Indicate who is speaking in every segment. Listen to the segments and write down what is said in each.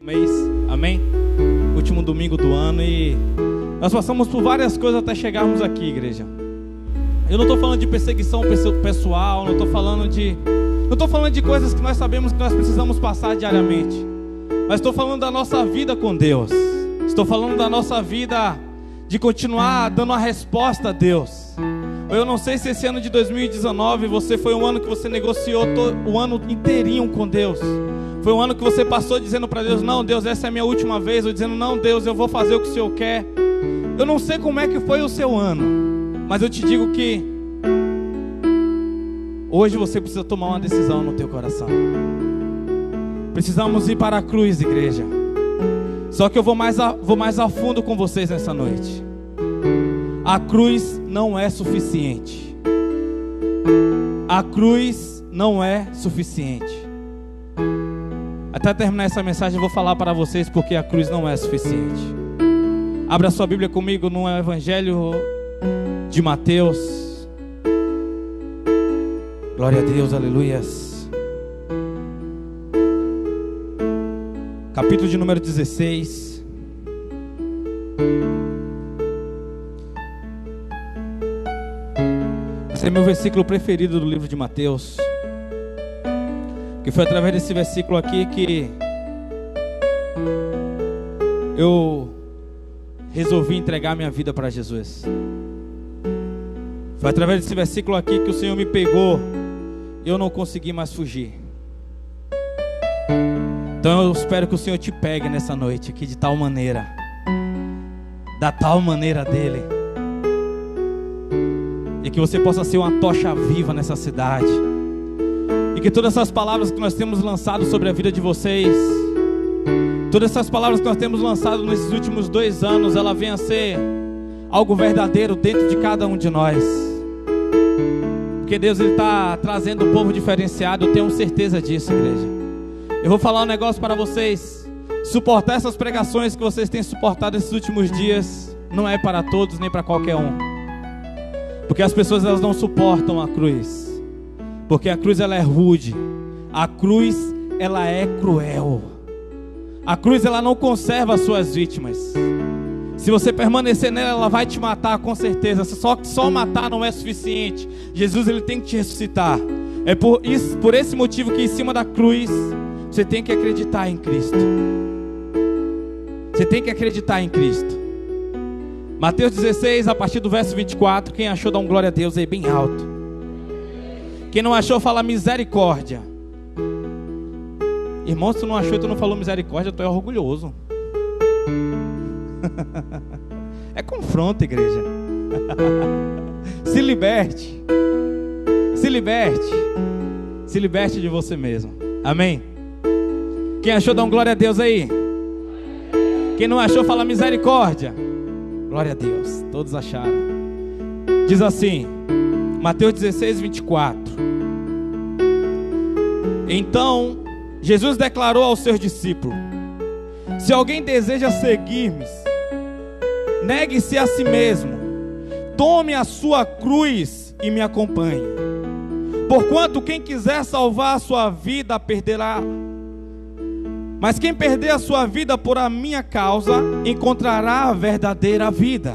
Speaker 1: Mês, amém? Último domingo do ano e nós passamos por várias coisas até chegarmos aqui, igreja. Eu não estou falando de perseguição pessoal, não estou falando de coisas que nós sabemos que nós precisamos passar diariamente, mas estou falando da nossa vida com Deus. Estou falando da nossa vida de continuar dando a resposta a Deus. Eu não sei se esse ano de 2019 foi um ano que você negociou o ano inteirinho com Deus. Foi um ano que você passou dizendo para Deus: não, Deus, essa é a minha última vez. Ou dizendo: não, Deus, eu vou fazer o que o Senhor quer. Eu não sei como é que foi o seu ano, mas eu te digo que hoje você precisa tomar uma decisão no teu coração. Precisamos ir para a cruz, igreja. Só que eu vou mais a fundo com vocês nessa noite. A cruz não é suficiente. A cruz não é suficiente. Até terminar essa mensagem eu vou falar para vocês porque a cruz não é suficiente. Abra sua Bíblia comigo no Evangelho de Mateus. Glória a Deus, aleluias. Capítulo de número 16. Esse é meu versículo preferido do livro de Mateus. Que foi através desse versículo aqui que eu resolvi entregar minha vida para Jesus. Foi através desse versículo aqui que o Senhor me pegou e eu não consegui mais fugir. Então eu espero que o Senhor te pegue nessa noite aqui de tal maneira, da tal maneira dele, e que você possa ser uma tocha viva nessa cidade. E que todas essas palavras que nós temos lançado sobre a vida de vocês, todas essas palavras que nós temos lançado nesses últimos 2 anos, ela venha a ser algo verdadeiro dentro de cada um de nós. Porque Deus está trazendo um povo diferenciado, eu tenho certeza disso, igreja. Eu vou falar um negócio para vocês. Suportar essas pregações que vocês têm suportado esses últimos dias não é para todos, nem para qualquer um. Porque as pessoas, elas não suportam a cruz. Porque a cruz, ela é rude. A cruz, ela é cruel. A cruz, ela não conserva as suas vítimas. Se você permanecer nela, ela vai te matar com certeza. Só que só matar não é suficiente. Jesus, ele tem que te ressuscitar. É por esse motivo que em cima da cruz você tem que acreditar em Cristo. Você tem que acreditar em Cristo. Mateus 16, a partir do verso 24. Quem achou, dá um glória a Deus aí bem alto. Quem não achou, fala misericórdia. Irmão, se tu não achou e tu não falou misericórdia, tu é orgulhoso. É confronto, igreja. Se liberte. Se liberte. Se liberte de você mesmo. Amém? Quem achou, dá um glória a Deus aí. Quem não achou, fala misericórdia. Glória a Deus. Todos acharam. Diz assim, Mateus 16, 24. Então Jesus declarou aos seus discípulos: se alguém deseja seguir-me, negue-se a si mesmo, tome a sua cruz e me acompanhe. Porquanto quem quiser salvar a sua vida, a perderá. Mas quem perder a sua vida por a minha causa, encontrará a verdadeira vida.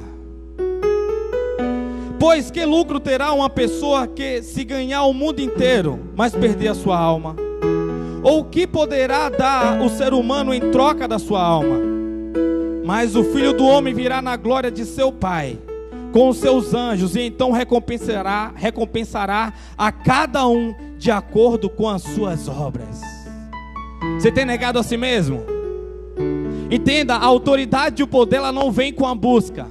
Speaker 1: Pois que lucro terá uma pessoa que se ganhar o mundo inteiro, mas perder a sua alma? Ou o que poderá dar o ser humano em troca da sua alma? Mas o Filho do Homem virá na glória de seu Pai, com os seus anjos, e então recompensará a cada um de acordo com as suas obras. Você tem negado a si mesmo? Entenda, a autoridade e o poder, ela não vem com a busca.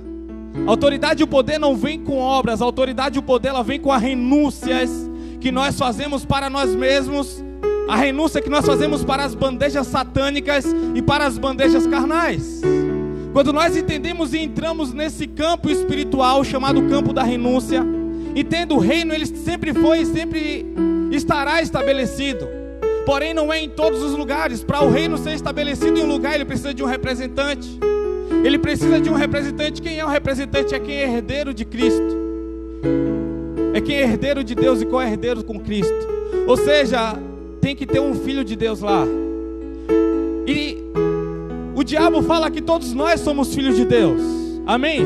Speaker 1: A autoridade e o poder não vem com obras. A autoridade e o poder, ela vem com as renúncias que nós fazemos para nós mesmos. A renúncia que nós fazemos para as bandejas satânicas e para as bandejas carnais. Quando nós entendemos e entramos nesse campo espiritual chamado campo da renúncia, entenda, o reino, ele sempre foi e sempre estará estabelecido. Porém não é em todos os lugares. Para o reino ser estabelecido em um lugar, ele precisa de um representante. Ele precisa de um representante. Quem é o representante? É quem é herdeiro de Cristo. É quem é herdeiro de Deus e co-herdeiro com Cristo. Ou seja, tem que ter um filho de Deus lá. E diabo fala que todos nós somos filhos de Deus. Amém?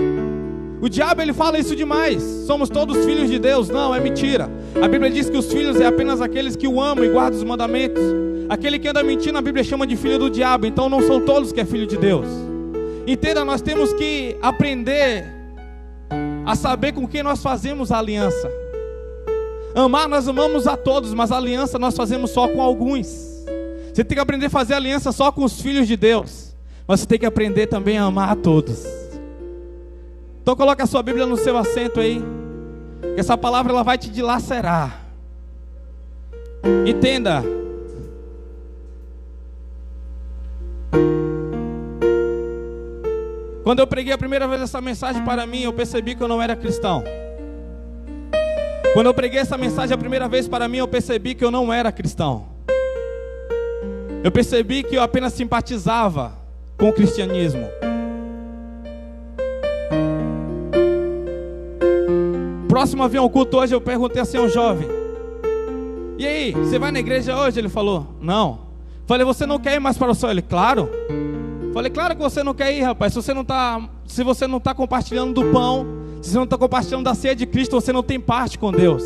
Speaker 1: O diabo, ele fala isso demais. Somos todos filhos de Deus. Não, é mentira. A Bíblia diz que os filhos é apenas aqueles que o amam e guardam os mandamentos. Aquele que anda mentindo, a Bíblia chama de filho do diabo. Então não são todos que é filho de Deus. Entenda, nós temos que aprender a saber com quem nós fazemos a aliança. Amar, nós amamos a todos, mas a aliança nós fazemos só com alguns. Você tem que aprender a fazer aliança só com os filhos de Deus, mas você tem que aprender também a amar a todos. Então coloca a sua Bíblia no seu assento aí, que essa palavra ela vai te dilacerar. Entenda. Quando eu preguei a primeira vez essa mensagem para mim, eu percebi que eu não era cristão. Quando eu preguei essa mensagem a primeira vez para mim, eu percebi que eu não era cristão. Eu percebi que eu apenas simpatizava com o cristianismo. Próximo a vir ao culto hoje, eu perguntei assim a um jovem: e aí, você vai na igreja hoje? Ele falou: não. Falei: você não quer ir mais para o céu? Ele: claro. Falei: claro que você não quer ir, rapaz. Se você não está compartilhando do pão, se você não está compartilhando da ceia de Cristo, você não tem parte com Deus.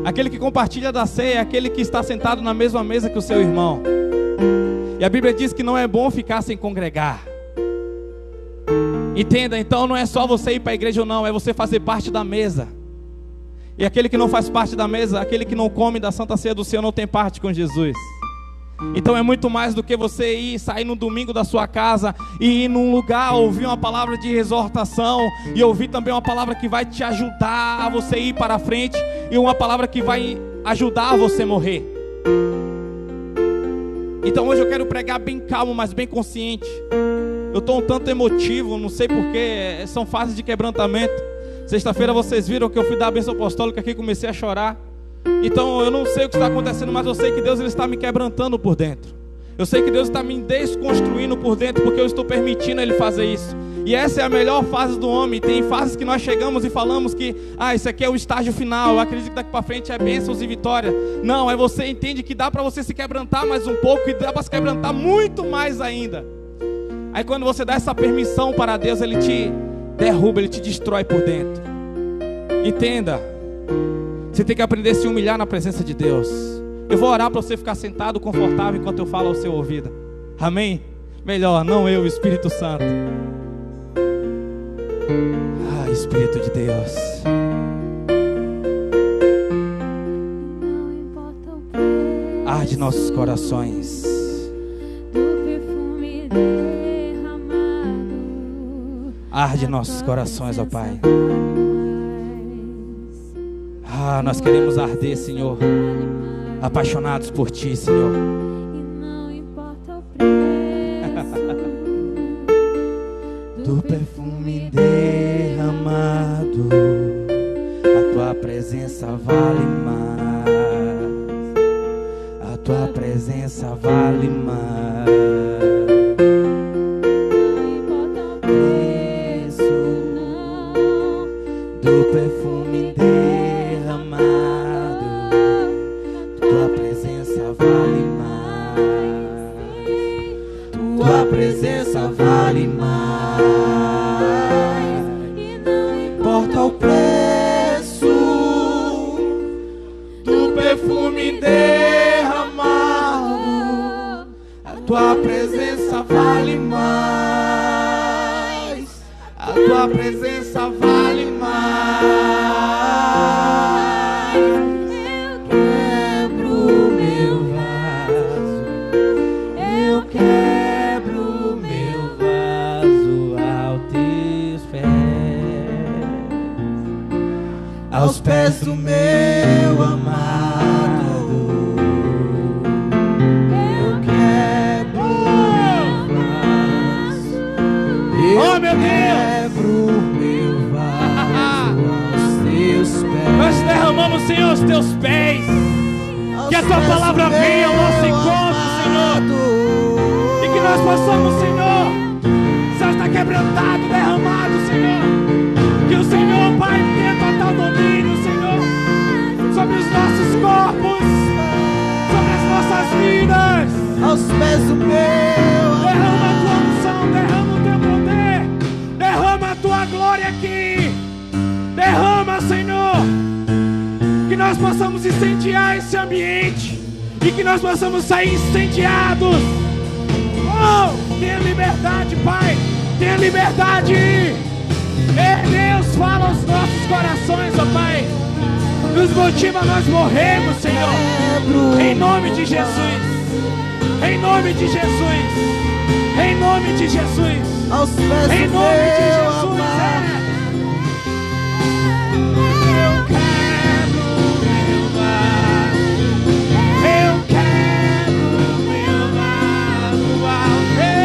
Speaker 1: Aquele que compartilha da ceia é aquele que está sentado na mesma mesa que o seu irmão. E a Bíblia diz que não é bom ficar sem congregar. Entenda, então não é só você ir para a igreja ou não, é você fazer parte da mesa. E aquele que não faz parte da mesa, aquele que não come da Santa Ceia do Senhor, não tem parte com Jesus. Então é muito mais do que você ir, sair no domingo da sua casa e ir num lugar, ouvir uma palavra de exortação e ouvir também uma palavra que vai te ajudar a você ir para a frente e uma palavra que vai ajudar a você morrer. Então hoje eu quero pregar bem calmo, mas bem consciente. Eu estou um tanto emotivo, não sei porquê, são fases de quebrantamento. Sexta-feira vocês viram que eu fui dar a bênção apostólica aqui e comecei a chorar. Então eu não sei o que está acontecendo, mas eu sei que Deus ele está me quebrantando por dentro. Eu sei que Deus está me desconstruindo por dentro, porque eu estou permitindo Ele fazer isso. E essa é a melhor fase do homem. Tem fases que nós chegamos e falamos que isso aqui é o estágio final, eu acredito que daqui para frente é bênçãos e vitória. Não, é você entende que dá para você se quebrantar mais um pouco, e dá para se quebrantar muito mais ainda. Aí quando você dá essa permissão para Deus, Ele te derruba, Ele te destrói por dentro. Entenda, você tem que aprender a se humilhar na presença de Deus. Eu vou orar para você ficar sentado, confortável, enquanto eu falo ao seu ouvido. Amém? Melhor, não eu, o Espírito Santo. Espírito de Deus. Arde nossos corações. Arde nossos corações, ó Pai. Nós queremos arder, Senhor, apaixonados por Ti, Senhor. Do perfume derramado, a Tua presença vale mais. A Tua presença vale mais. Do perfume derramado, Tua presença vale mais. Tua presença vale mais. E não importa o preço do perfume derramado, a Tua presença vale mais. A Tua presença vale mais. Eu quebro meu vaso aos Teus pés, aos pés do meu amado. Eu quebro meu vaso. Oh, meu Deus! Nós derramamos, Senhor, os Teus pés. Que a Tua palavra venha ao nosso encontro, Senhor. E que nós possamos, Senhor, Senhor, está quebrantado, derramado, Senhor. Que o Senhor, Pai, tenha total domínio, Senhor, sobre os nossos corpos, sobre as nossas vidas. Aos pés do meu. Derrama a Tua
Speaker 2: possamos incendiar esse ambiente e que nós possamos sair incendiados. Oh, tenha liberdade, Pai, tenha liberdade. Deus, fala aos nossos corações, ó Pai. Nos motiva a nós morrermos, Senhor. Em nome de Jesus. Em nome de Jesus. Em nome de Jesus.
Speaker 3: Aos pés
Speaker 2: em
Speaker 3: do
Speaker 2: nome de
Speaker 3: meu
Speaker 2: Jesus.
Speaker 3: amado.
Speaker 2: Eu quero meu lado. Eu quero meu lado ao teu.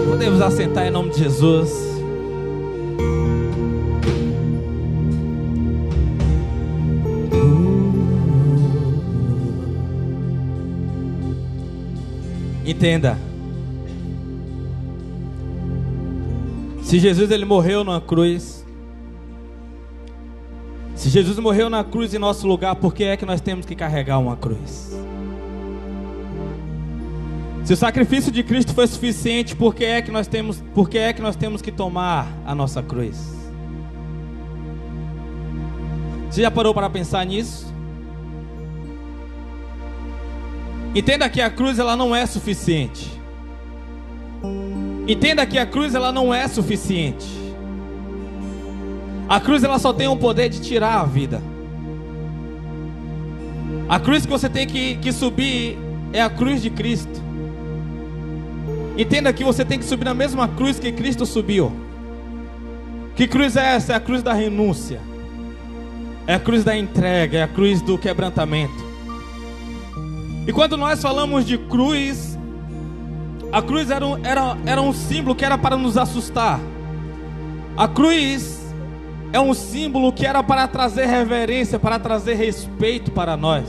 Speaker 1: Podemos assentar em nome de Jesus. Entenda. Se Jesus ele morreu na cruz, se Jesus morreu na cruz em nosso lugar, por que é que nós temos que carregar uma cruz? Se o sacrifício de Cristo foi suficiente, por que é que nós temos que tomar a nossa cruz? Você já parou para pensar nisso? Entenda que a cruz ela não é suficiente. Entenda que a cruz ela não é suficiente. A cruz ela só tem o poder de tirar a vida. A cruz que você tem que subir é a cruz de Cristo. Entenda que você tem que subir na mesma cruz que Cristo subiu. Que cruz é essa? É a cruz da renúncia. É a cruz da entrega. É a cruz do quebrantamento. E quando nós falamos de cruz, a cruz era um símbolo que era para nos assustar. A cruz é um símbolo que era para trazer reverência, para trazer respeito para nós.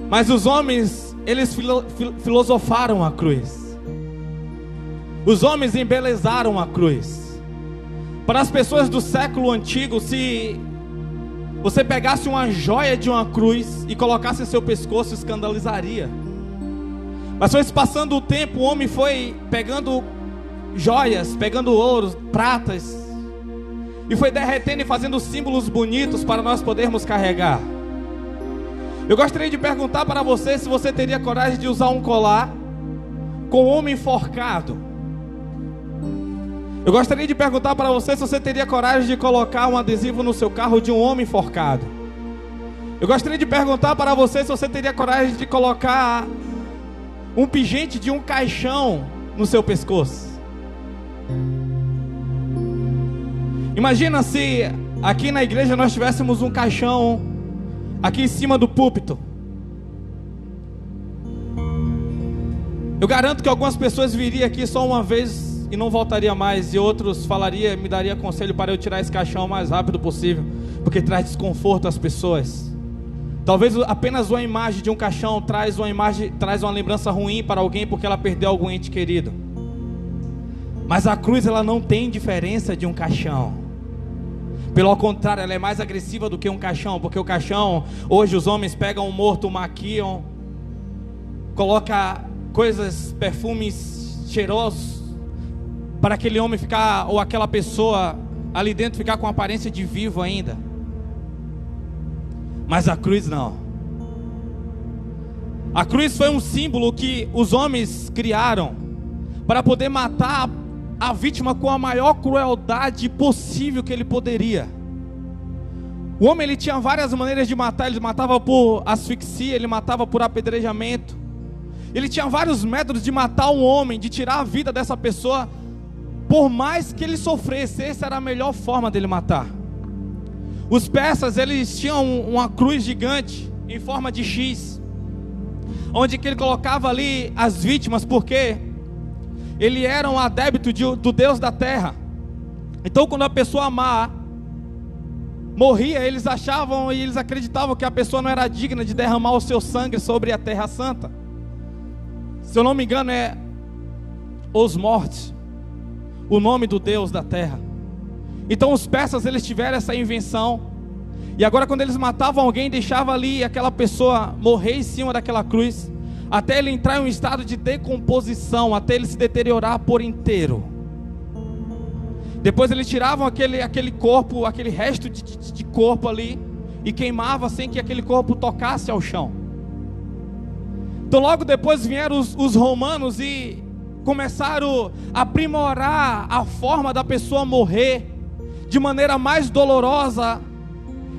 Speaker 1: Mas os homens, eles filosofaram a cruz. Os homens embelezaram a cruz. Para as pessoas do século antigo, se você pegasse uma joia de uma cruz e colocasse em seu pescoço, escandalizaria. Mas foi passando o tempo, o homem foi pegando joias, pegando ouros, pratas, e foi derretendo e fazendo símbolos bonitos para nós podermos carregar. Eu gostaria de perguntar para você se você teria coragem de usar um colar com um homem enforcado. Eu gostaria de perguntar para você se você teria coragem de colocar um adesivo no seu carro de um homem enforcado. Eu gostaria de perguntar para você se você teria coragem de colocar um pingente de um caixão no seu pescoço. Imagina se aqui na igreja nós tivéssemos um caixão aqui em cima do púlpito. Eu garanto que algumas pessoas viriam aqui só uma vez e não voltaria mais, e outros me daria conselho para eu tirar esse caixão o mais rápido possível, porque traz desconforto às pessoas. Talvez apenas uma imagem de um caixão traz uma lembrança ruim para alguém, porque ela perdeu algum ente querido. Mas a cruz ela não tem diferença de um caixão. Pelo contrário, ela é mais agressiva do que um caixão, porque o caixão, hoje os homens pegam um morto, maquiam, coloca coisas, perfumes cheirosos, para aquele homem ficar, ou aquela pessoa ali dentro ficar com aparência de vivo ainda. Mas a cruz não. A cruz foi um símbolo que os homens criaram para poder matar a vítima com a maior crueldade possível que ele poderia. O homem ele tinha várias maneiras de matar. Ele matava por asfixia, ele matava por apedrejamento. Ele tinha vários métodos de matar um homem, de tirar a vida dessa pessoa. Por mais que ele sofresse, essa era a melhor forma dele matar. Os persas, eles tinham uma cruz gigante em forma de X, onde que ele colocava ali as vítimas, porque ele era um adepto do Deus da terra. Então quando a pessoa má morria, eles achavam e eles acreditavam que a pessoa não era digna de derramar o seu sangue sobre a terra santa. Se eu não me engano é os mortos, o nome do Deus da terra. Então os persas, eles tiveram essa invenção, e agora quando eles matavam alguém, deixavam ali aquela pessoa morrer em cima daquela cruz, até ele entrar em um estado de decomposição, até ele se deteriorar por inteiro. Depois eles tiravam aquele corpo, aquele resto de corpo ali, e queimavam sem que aquele corpo tocasse ao chão. Então logo depois vieram os romanos e começaram a aprimorar a forma da pessoa morrer de maneira mais dolorosa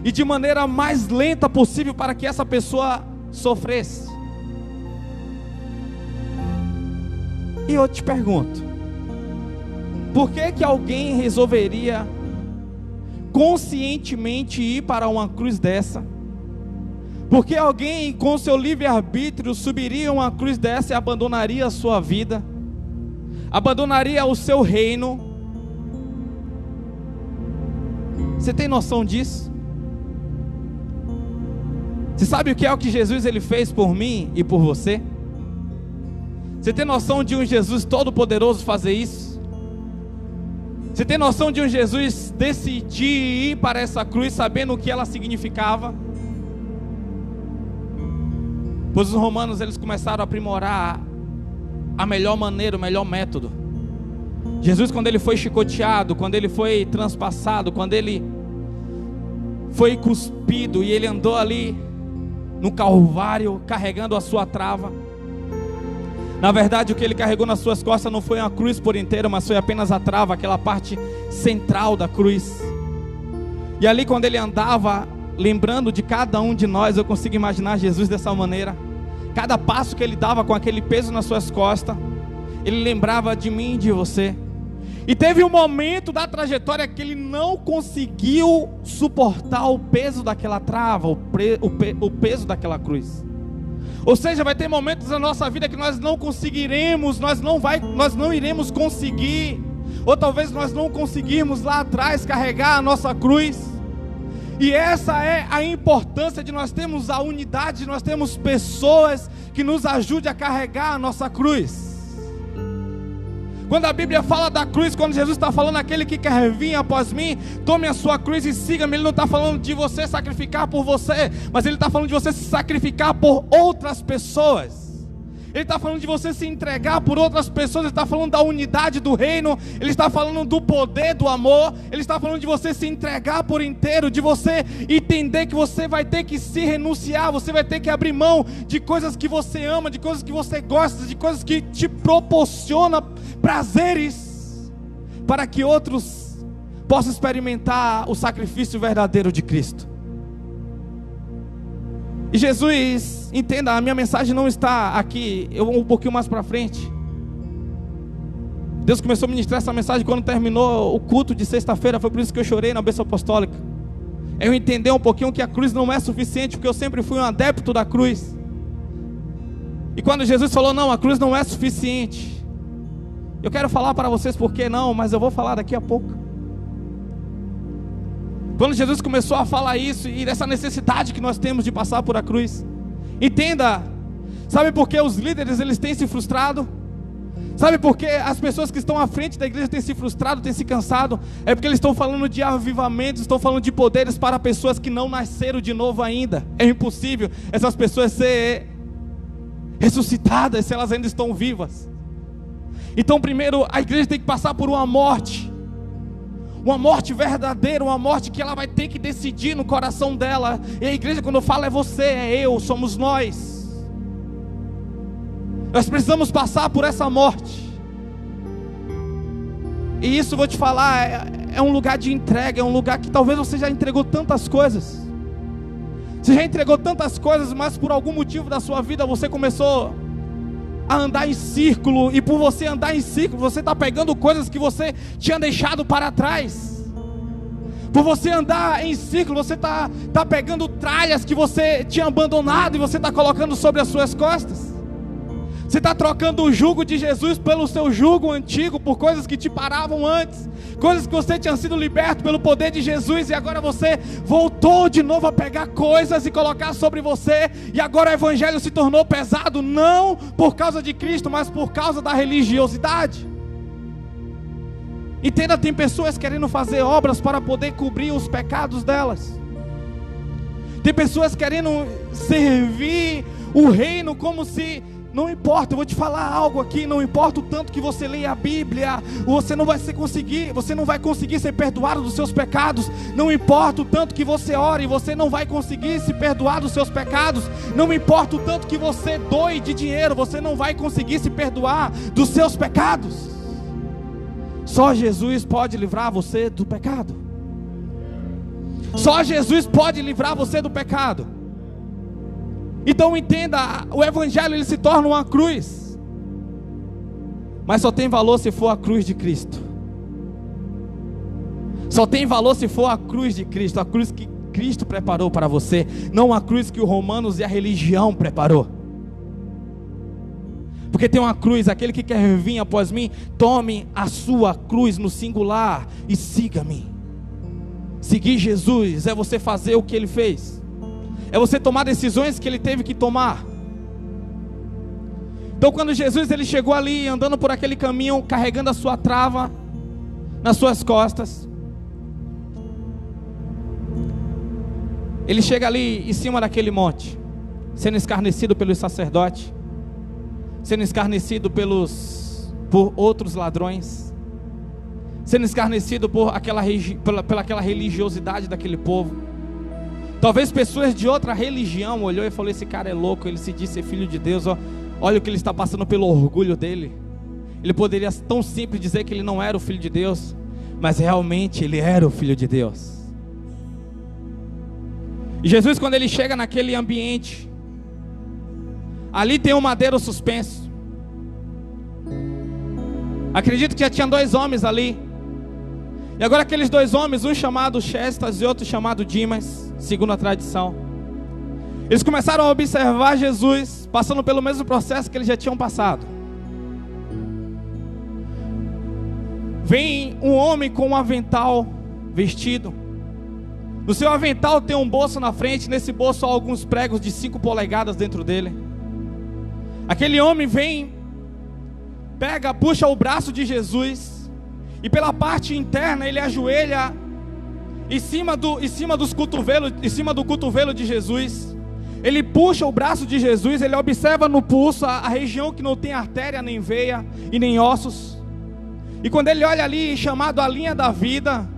Speaker 1: e de maneira mais lenta possível, para que essa pessoa sofresse. E eu te pergunto, por que alguém resolveria conscientemente ir para uma cruz dessa? Por que alguém com seu livre-arbítrio subiria uma cruz dessa e abandonaria a sua vida, abandonaria o seu reino? Você tem noção disso? Você sabe o que é o que Jesus ele fez por mim e por você? Você tem noção de um Jesus todo-poderoso fazer isso? Você tem noção de um Jesus decidir ir para essa cruz sabendo o que ela significava? Pois os romanos, eles começaram a aprimorar a melhor maneira, o melhor método. Jesus, quando ele foi chicoteado, quando ele foi transpassado, quando ele foi cuspido e ele andou ali no Calvário carregando a sua trava, na verdade o que ele carregou nas suas costas não foi uma cruz por inteira, mas foi apenas a trava, aquela parte central da cruz. E ali quando ele andava, lembrando de cada um de nós, eu consigo imaginar Jesus dessa maneira. Cada passo que ele dava com aquele peso nas suas costas, ele lembrava de mim e de você. E teve um momento da trajetória que ele não conseguiu suportar o peso daquela trava, o peso daquela cruz. Ou seja, vai ter momentos na nossa vida que nós não conseguiremos, nós não iremos conseguir, ou talvez nós não conseguirmos lá atrás carregar a nossa cruz. E essa é a importância de nós termos a unidade, de nós termos pessoas que nos ajudem a carregar a nossa cruz. Quando a Bíblia fala da cruz, quando Jesus está falando aquele que quer vir após mim, tome a sua cruz e siga-me, ele não está falando de você sacrificar por você, mas ele está falando de você se sacrificar por outras pessoas. Ele está falando de você se entregar por outras pessoas, ele está falando da unidade do reino, ele está falando do poder do amor, ele está falando de você se entregar por inteiro, de você entender que você vai ter que se renunciar, você vai ter que abrir mão de coisas que você ama, de coisas que você gosta, de coisas que te proporcionam prazeres, para que outros possam experimentar o sacrifício verdadeiro de Cristo. E Jesus, entenda, a minha mensagem não está aqui, um pouquinho mais para frente. Deus começou a ministrar essa mensagem quando terminou o culto de sexta-feira, foi por isso que eu chorei na bênção apostólica. Eu entendi um pouquinho que a cruz não é suficiente, porque eu sempre fui um adepto da cruz. E quando Jesus falou, não, a cruz não é suficiente, eu quero falar para vocês por que não, mas eu vou falar daqui a pouco. Quando Jesus começou a falar isso, e dessa necessidade que nós temos de passar por a cruz, entenda, sabe por que os líderes eles têm se frustrado? Sabe por que as pessoas que estão à frente da igreja têm se frustrado, têm se cansado? É porque eles estão falando de avivamentos, estão falando de poderes para pessoas que não nasceram de novo ainda. É impossível essas pessoas serem ressuscitadas se elas ainda estão vivas. Então primeiro a igreja tem que passar por uma morte verdadeira, uma morte que ela vai ter que decidir no coração dela. E a igreja, quando eu falo, é você, é eu, somos nós. Nós precisamos passar por essa morte. E isso, vou te falar, é um lugar de entrega, é um lugar que talvez você já entregou tantas coisas. Você já entregou tantas coisas, mas por algum motivo da sua vida você começou a andar em círculo, e por você andar em círculo, você está pegando coisas que você tinha deixado para trás. Por você andar em círculo, você está pegando tralhas que você tinha abandonado, e você está colocando sobre as suas costas. Você está trocando o jugo de Jesus pelo seu jugo antigo, por coisas que te paravam antes, coisas que você tinha sido liberto pelo poder de Jesus, e agora você voltou de novo a pegar coisas e colocar sobre você, e agora o evangelho se tornou pesado, não por causa de Cristo, mas por causa da religiosidade. Entenda, tem pessoas querendo fazer obras para poder cobrir os pecados delas. Tem pessoas querendo servir o reino como se... Não importa, eu vou te falar algo aqui, não importa o tanto que você leia a Bíblia, você não vai conseguir ser perdoado dos seus pecados. Não importa o tanto que você ore, você não vai conseguir se perdoar dos seus pecados. Não importa o tanto que você doe de dinheiro, você não vai conseguir se perdoar dos seus pecados. Só Jesus pode livrar você do pecado. Só Jesus pode livrar você do pecado. Então entenda, o evangelho ele se torna uma cruz, mas só tem valor se for a cruz de Cristo. Só tem valor se for a cruz de Cristo, a cruz que Cristo preparou para você, não a cruz que os romanos e a religião preparou. Porque tem uma cruz, aquele que quer vir após mim, tome a sua cruz no singular e siga-me. Seguir Jesus é você fazer o que ele fez, é você tomar decisões que ele teve que tomar. Então quando Jesus ele chegou ali, andando por aquele caminho, carregando a sua trava nas suas costas, ele chega ali em cima daquele monte, sendo escarnecido pelos sacerdotes, sendo escarnecido por outros ladrões, sendo escarnecido por pela aquela religiosidade daquele povo. Talvez pessoas de outra religião olhou e falou: esse cara é louco, ele se diz ser filho de Deus, olha o que ele está passando pelo orgulho dele. Ele poderia tão simples dizer que ele não era o filho de Deus, mas realmente ele era o filho de Deus. E Jesus, quando ele chega naquele ambiente, ali tem um madeiro suspenso. Acredito que já tinha 2 homens ali. E agora aqueles 2 homens, um chamado Chestas e outro chamado Dimas, segundo a tradição, eles começaram a observar Jesus passando pelo mesmo processo que eles já tinham passado. Vem um homem com um avental vestido. No seu avental tem um bolso na frente. Nesse bolso há alguns pregos de 5 polegadas dentro dele. Aquele homem vem, puxa o braço de Jesus, e pela parte interna ele ajoelha em cima do cotovelo de Jesus. Ele puxa o braço de Jesus, ele observa no pulso a região que não tem artéria, nem veia e nem ossos. E quando ele olha ali, chamado a linha da vida,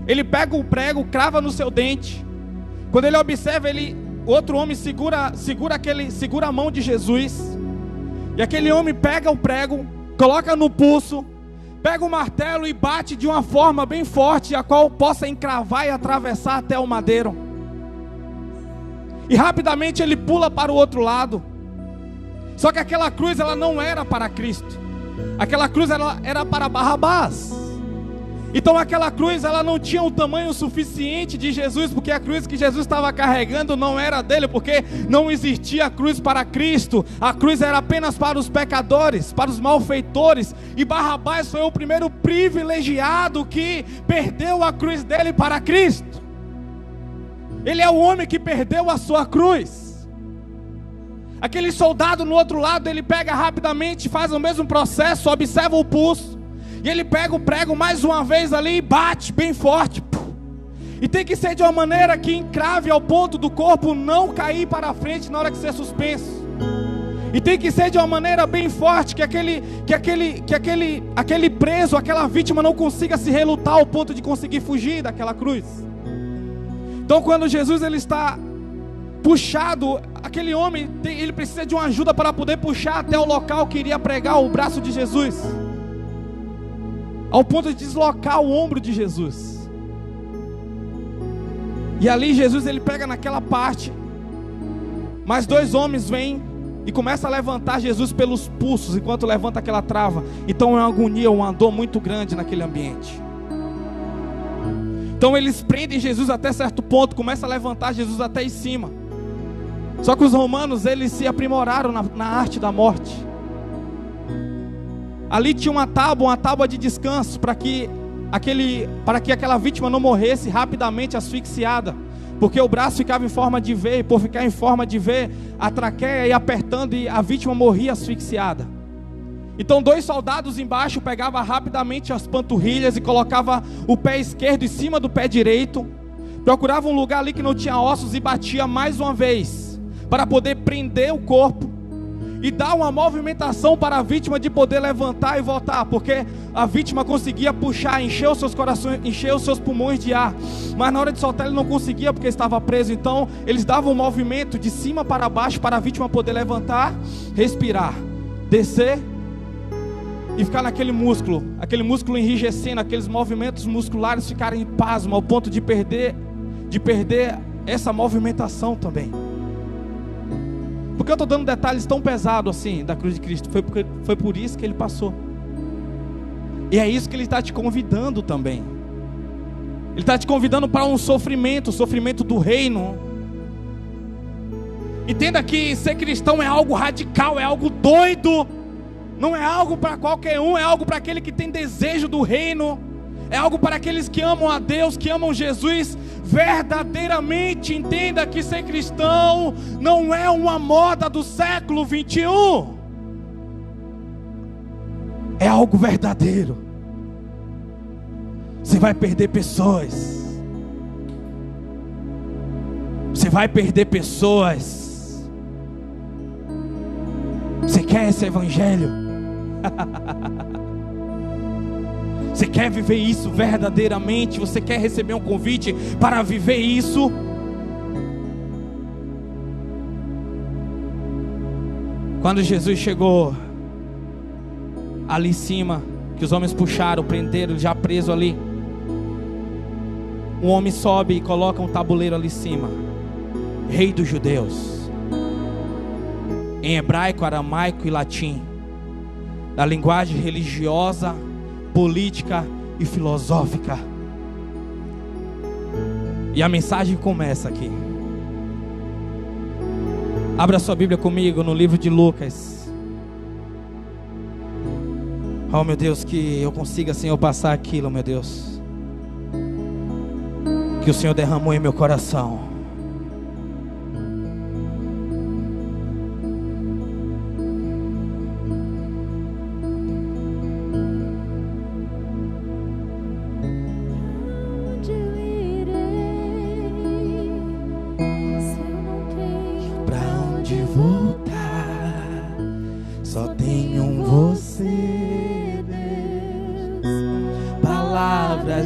Speaker 1: ele pega o prego, crava no seu dente. Quando ele observa, outro homem segura a mão de Jesus. E aquele homem pega o prego, coloca no pulso, pega o martelo e bate de uma forma bem forte, a qual possa encravar e atravessar até o madeiro. E rapidamente ele pula para o outro lado. Só que aquela cruz ela não era para Cristo. Aquela cruz ela era para Barrabás. Então aquela cruz ela não tinha o tamanho suficiente de Jesus, porque a cruz que Jesus estava carregando não era dele, porque não existia cruz para Cristo. A cruz era apenas para os pecadores, para os malfeitores. E Barrabás foi o primeiro privilegiado que perdeu a cruz dele para Cristo. Ele é o homem que perdeu a sua cruz. Aquele soldado no outro lado, ele pega rapidamente, faz o mesmo processo, observa o pulso, e ele pega o prego mais uma vez ali e bate bem forte. E tem que ser de uma maneira que encrave ao ponto do corpo não cair para frente na hora que ser suspenso. E tem que ser de uma maneira bem forte, que aquele preso, aquela vítima não consiga se relutar ao ponto de conseguir fugir daquela cruz. Então quando Jesus ele está puxado, aquele homem ele precisa de uma ajuda para poder puxar até o local que iria pregar o braço de Jesus, ao ponto de deslocar o ombro de Jesus. E ali Jesus ele pega naquela parte, mais 2 homens vêm e começam a levantar Jesus pelos pulsos, enquanto levanta aquela trava. Então é uma agonia, uma dor muito grande naquele ambiente. Então eles prendem Jesus até certo ponto, começam a levantar Jesus até em cima. Só que os romanos, eles se aprimoraram na arte da morte. Ali tinha uma tábua de descanso, para que aquela vítima não morresse rapidamente asfixiada, porque o braço ficava em forma de V, e por ficar em forma de V, a traqueia ia apertando e a vítima morria asfixiada. Então 2 soldados embaixo pegavam rapidamente as panturrilhas e colocavam o pé esquerdo em cima do pé direito, procuravam um lugar ali que não tinha ossos e batia mais uma vez, para poder prender o corpo e dar uma movimentação para a vítima de poder levantar e voltar, porque a vítima conseguia puxar, encher os seus corações, encher os seus pulmões de ar, mas na hora de soltar ele não conseguia, porque estava preso. Então eles davam um movimento de cima para baixo para a vítima poder levantar, respirar, descer e ficar naquele músculo enrijecendo, aqueles movimentos musculares ficarem em pasmo, ao ponto de perder essa movimentação também. Porque eu estou dando detalhes tão pesados assim da cruz de Cristo? Foi por isso que Ele passou. E é isso que Ele está te convidando também. Ele está te convidando para um sofrimento, o sofrimento do reino. Entenda que ser cristão é algo radical, é algo doido. Não é algo para qualquer um, é algo para aquele que tem desejo do reino. É algo para aqueles que amam a Deus, que amam Jesus verdadeiramente. Entenda que ser cristão não é uma moda do século 21. É algo verdadeiro. Você vai perder pessoas. Você vai perder pessoas. Você quer esse evangelho? Você quer viver isso verdadeiramente? Você quer receber um convite para viver isso? Quando Jesus chegou ali em cima, que os homens puxaram, prenderam, ele já preso ali, um homem sobe e coloca um tabuleiro ali em cima: Rei dos Judeus, em hebraico, aramaico e latim, da linguagem religiosa, política e filosófica. E a mensagem começa aqui. Abra sua Bíblia comigo no livro de Lucas. Oh meu Deus, que eu consiga, Senhor, passar aquilo, meu Deus, que o Senhor derramou em meu coração.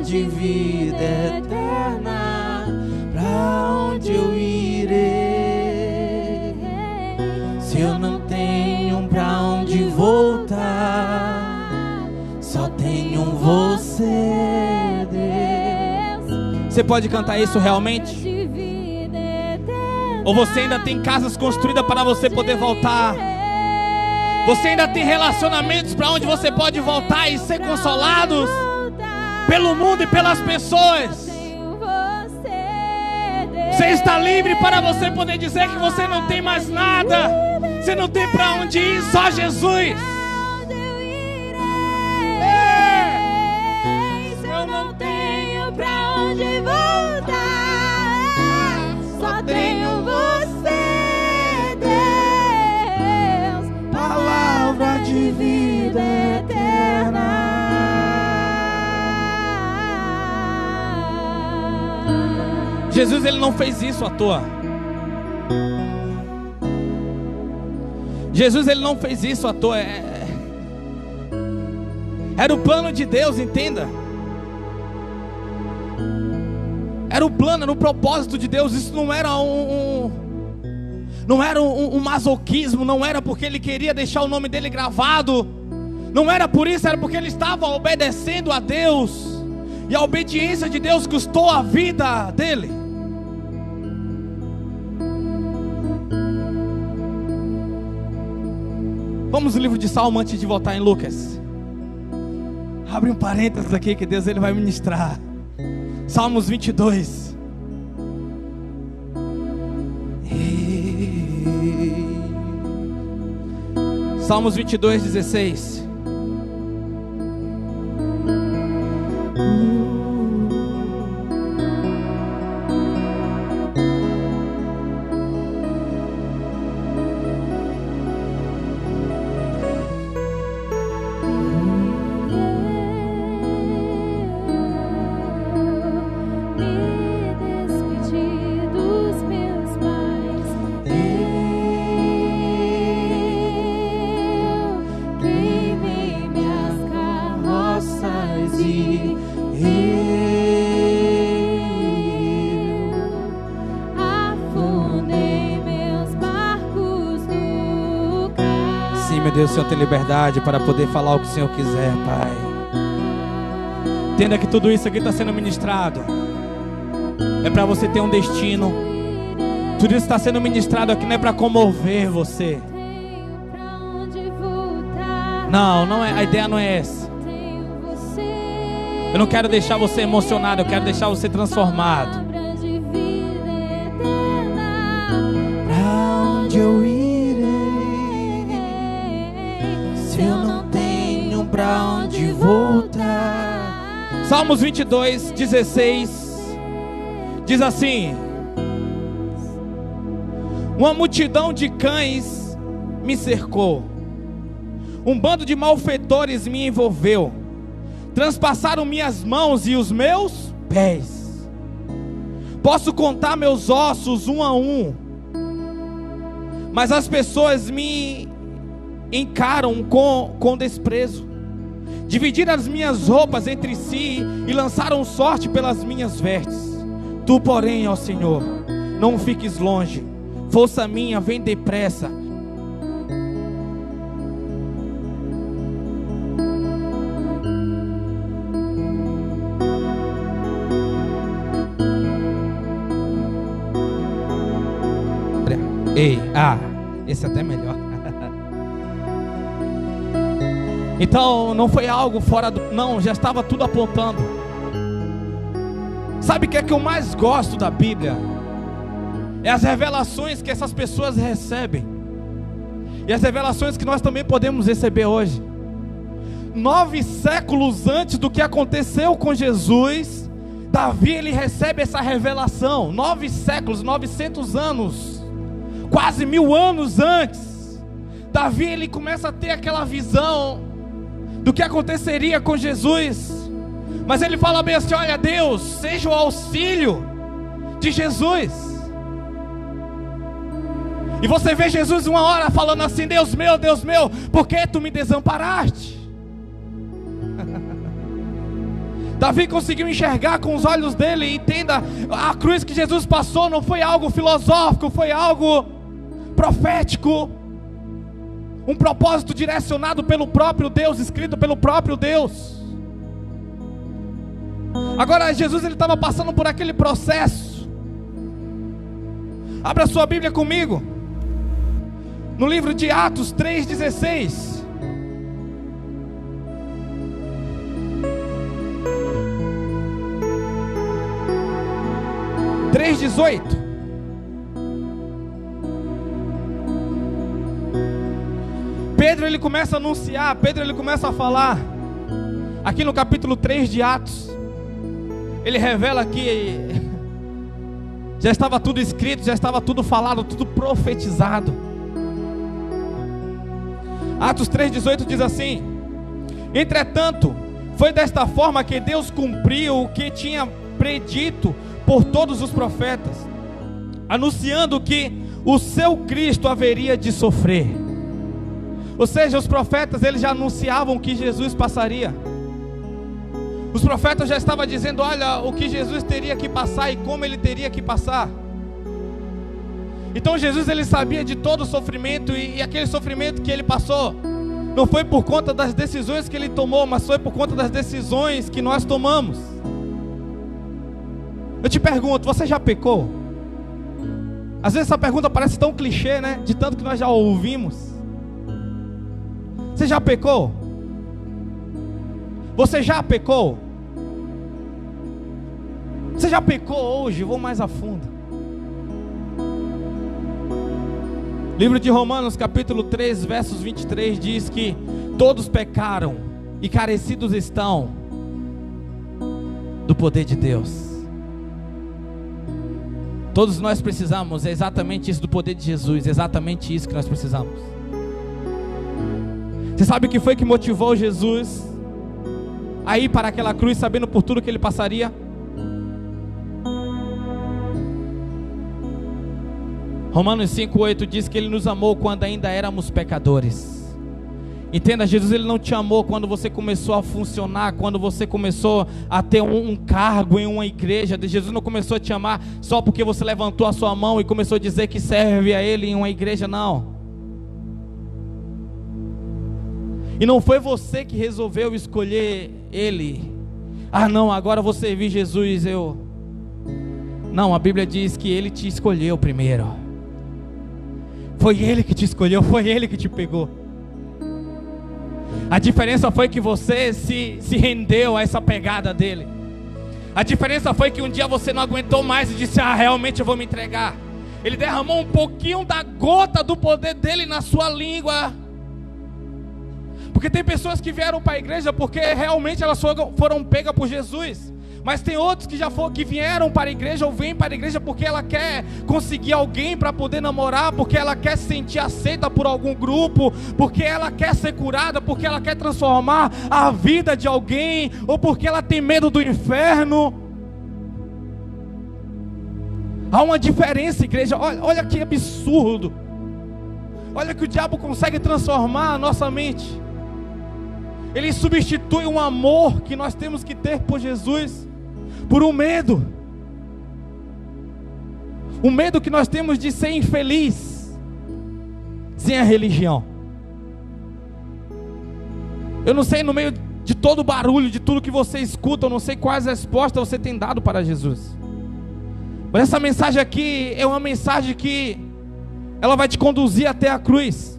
Speaker 3: De vida eterna, pra onde eu irei? Se eu não tenho pra onde voltar, só tenho você, Deus.
Speaker 1: Você pode cantar isso realmente? Ou você ainda tem casas construídas para você poder voltar? Você ainda tem relacionamentos para onde você pode voltar e ser consolados pelo mundo e pelas pessoas? Você está livre para você poder dizer que você não tem mais nada, você não tem para onde ir, só Jesus.
Speaker 3: Eu não tenho para onde voltar, só tenho você, Deus, palavra de vida eterna.
Speaker 1: Jesus, ele não fez isso à toa. Jesus, ele não fez isso à toa. Era o plano de Deus, entenda. Era o plano, era o propósito de Deus. Isso não era um masoquismo. Não era porque ele queria deixar o nome dele gravado. Não era por isso, era porque ele estava obedecendo a Deus. E a obediência de Deus custou a vida dele. Vamos no livro de Salmo antes de voltar em Lucas. Abre um parênteses aqui que Deus ele vai ministrar. Salmos 22. Salmos 22:16.
Speaker 2: Deus, o Senhor tem liberdade para poder falar o que o Senhor quiser, Pai. Entenda que tudo isso aqui está sendo ministrado. É para você ter um destino. Tudo isso está sendo ministrado aqui não é para comover você. Não é, a ideia não é essa. Eu não quero deixar você emocionado, eu quero deixar você transformado.
Speaker 3: Pra onde eu irei? Eu não tenho pra onde voltar.
Speaker 2: Salmos 22:16 diz assim: uma multidão de cães me cercou, um bando de malfeitores me envolveu, transpassaram minhas mãos e os meus pés. Posso contar meus ossos um a um, mas as pessoas me encaram com desprezo. Dividiram as minhas roupas entre si e lançaram sorte pelas minhas vestes. Tu, porém, ó Senhor, não fiques longe. Força minha, vem depressa. Esse até é melhor. Então não foi algo fora do... Não, já estava tudo apontando. Sabe o que é que eu mais gosto da Bíblia? É as revelações que essas pessoas recebem. E as revelações que nós também podemos receber hoje. 9 séculos antes do que aconteceu com Jesus, Davi ele recebe essa revelação. 9 séculos, 900 anos, quase 1000 anos antes, Davi ele começa a ter aquela visão do que aconteceria com Jesus. Mas ele fala bem assim: olha, Deus, seja o auxílio de Jesus. E você vê Jesus uma hora falando assim: Deus meu, por que tu me desamparaste? Davi conseguiu enxergar com os olhos dele. E entenda, a cruz que Jesus passou não foi algo filosófico, foi algo profético. Um propósito direcionado pelo próprio Deus, escrito pelo próprio Deus. Agora Jesus ele estava passando por aquele processo. Abra sua Bíblia comigo, no livro de Atos 3,16. Pedro ele começa a anunciar, Pedro ele começa a falar. Aqui no capítulo 3 de Atos, ele revela que já estava tudo escrito, já estava tudo falado, tudo profetizado. Atos 3,18 diz assim: entretanto, foi desta forma que Deus cumpriu o que tinha predito por todos os profetas, anunciando que o seu Cristo haveria de sofrer. Ou seja, os profetas eles já anunciavam que Jesus passaria. Os profetas já estavam dizendo: olha, o que Jesus teria que passar e como ele teria que passar. Então Jesus ele sabia de todo o sofrimento, e aquele sofrimento que ele passou não foi por conta das decisões que ele tomou, mas foi por conta das decisões que nós tomamos. Eu te pergunto, você já pecou? Às vezes essa pergunta parece tão clichê, né? De tanto que nós já ouvimos. Você já pecou? Você já pecou? Você já pecou hoje? Vou mais a fundo.
Speaker 1: Livro de Romanos, capítulo 3, versos 23, diz que todos pecaram e carecidos estão do poder de Deus. Todos nós precisamos, é exatamente isso, do poder de Jesus, é exatamente isso que nós precisamos. Você sabe o que foi que motivou Jesus a ir para aquela cruz, sabendo por tudo que ele passaria? Romanos 5,8 diz que ele nos amou quando ainda éramos pecadores. Entenda, Jesus ele não te amou quando você começou a funcionar, quando você começou a ter um cargo em uma igreja. Jesus não começou a te amar só porque você levantou a sua mão e começou a dizer que serve a Ele em uma igreja, não. E não foi você que resolveu escolher Ele. Ah não, agora vou servir Jesus, Não, a Bíblia diz que Ele te escolheu primeiro. Foi Ele que te escolheu, foi Ele que te pegou. A diferença foi que você se rendeu a essa pegada dele. A diferença foi que um dia você não aguentou mais e disse: realmente eu vou me entregar. Ele derramou um pouquinho da gota do poder dele na sua língua. Porque tem pessoas que vieram para a igreja porque realmente elas foram pegas por Jesus. Mas tem outros que vieram para a igreja ou vêm para a igreja porque ela quer conseguir alguém para poder namorar, porque ela quer se sentir aceita por algum grupo, porque ela quer ser curada, porque ela quer transformar a vida de alguém, ou porque ela tem medo do inferno. Há uma diferença, igreja. Olha que absurdo. Olha que o diabo consegue transformar a nossa mente. Ele substitui um amor que nós temos que ter por Jesus por um medo. O medo que nós temos de ser infeliz sem a religião. Eu não sei, no meio de todo o barulho, de tudo que você escuta, eu não sei quais respostas você tem dado para Jesus. Mas essa mensagem aqui é uma mensagem que ela vai te conduzir até a cruz.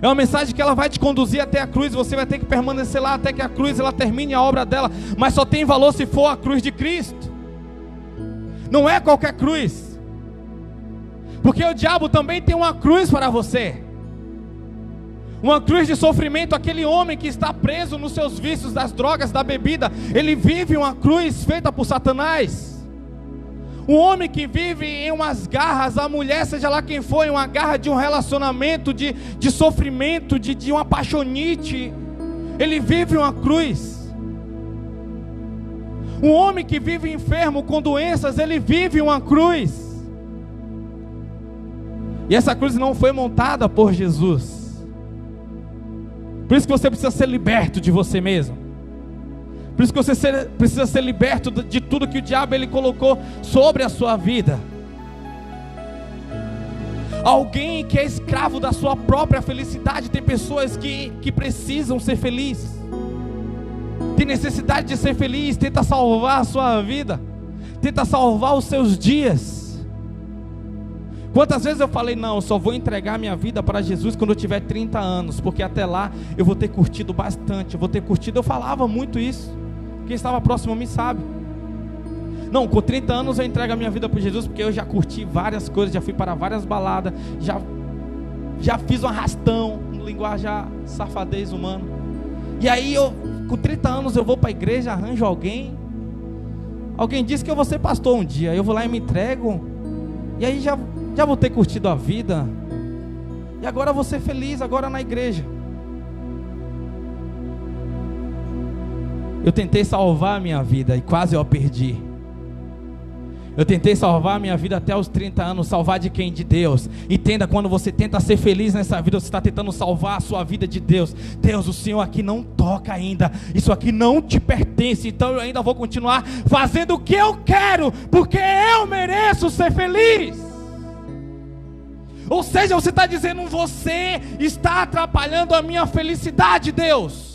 Speaker 1: É uma mensagem que ela vai te conduzir até a cruz. Você vai ter que permanecer lá até que a cruz ela termine a obra dela. Mas só tem valor se for a cruz de Cristo. Não é qualquer cruz. Porque o diabo também tem uma cruz para você. Uma cruz de sofrimento. Aquele homem que está preso nos seus vícios, das drogas, da bebida, ele vive uma cruz feita por Satanás. Um homem que vive em umas garras, a mulher, seja lá quem for, em uma garra de um relacionamento, de sofrimento, de uma apaixonite, ele vive uma cruz. Um homem que vive enfermo com doenças, ele vive uma cruz. E essa cruz não foi montada por Jesus. Por isso que você precisa ser liberto de você mesmo. Por isso que você precisa ser liberto de tudo que o diabo ele colocou sobre a sua vida. Alguém que é escravo da sua própria felicidade. Tem pessoas que precisam ser felizes, tem necessidade de ser feliz, tenta salvar a sua vida, tenta salvar os seus dias. Quantas vezes eu falei: não, eu só vou entregar minha vida para Jesus quando eu tiver 30 anos, porque até lá eu vou ter curtido bastante, eu falava muito isso. Quem estava próximo a mim sabe. Não, com 30 anos eu entrego a minha vida para Jesus, porque eu já curti várias coisas, já fui para várias baladas, já fiz um arrastão, no linguajar safadez humano. E aí com 30 anos eu vou para a igreja, arranjo alguém disse que eu vou ser pastor um dia, eu vou lá e me entrego, e aí já vou ter curtido a vida, e agora eu vou ser feliz agora na igreja. Eu tentei salvar a minha vida e quase eu a perdi. Eu tentei salvar a minha vida até os 30 anos. Salvar de quem? De Deus. Entenda, quando você tenta ser feliz nessa vida, você está tentando salvar a sua vida de Deus. Deus, o Senhor aqui não toca ainda, isso aqui não te pertence, então eu ainda vou continuar fazendo o que eu quero, porque eu mereço ser feliz. Ou seja, você está dizendo: você está atrapalhando a minha felicidade, Deus.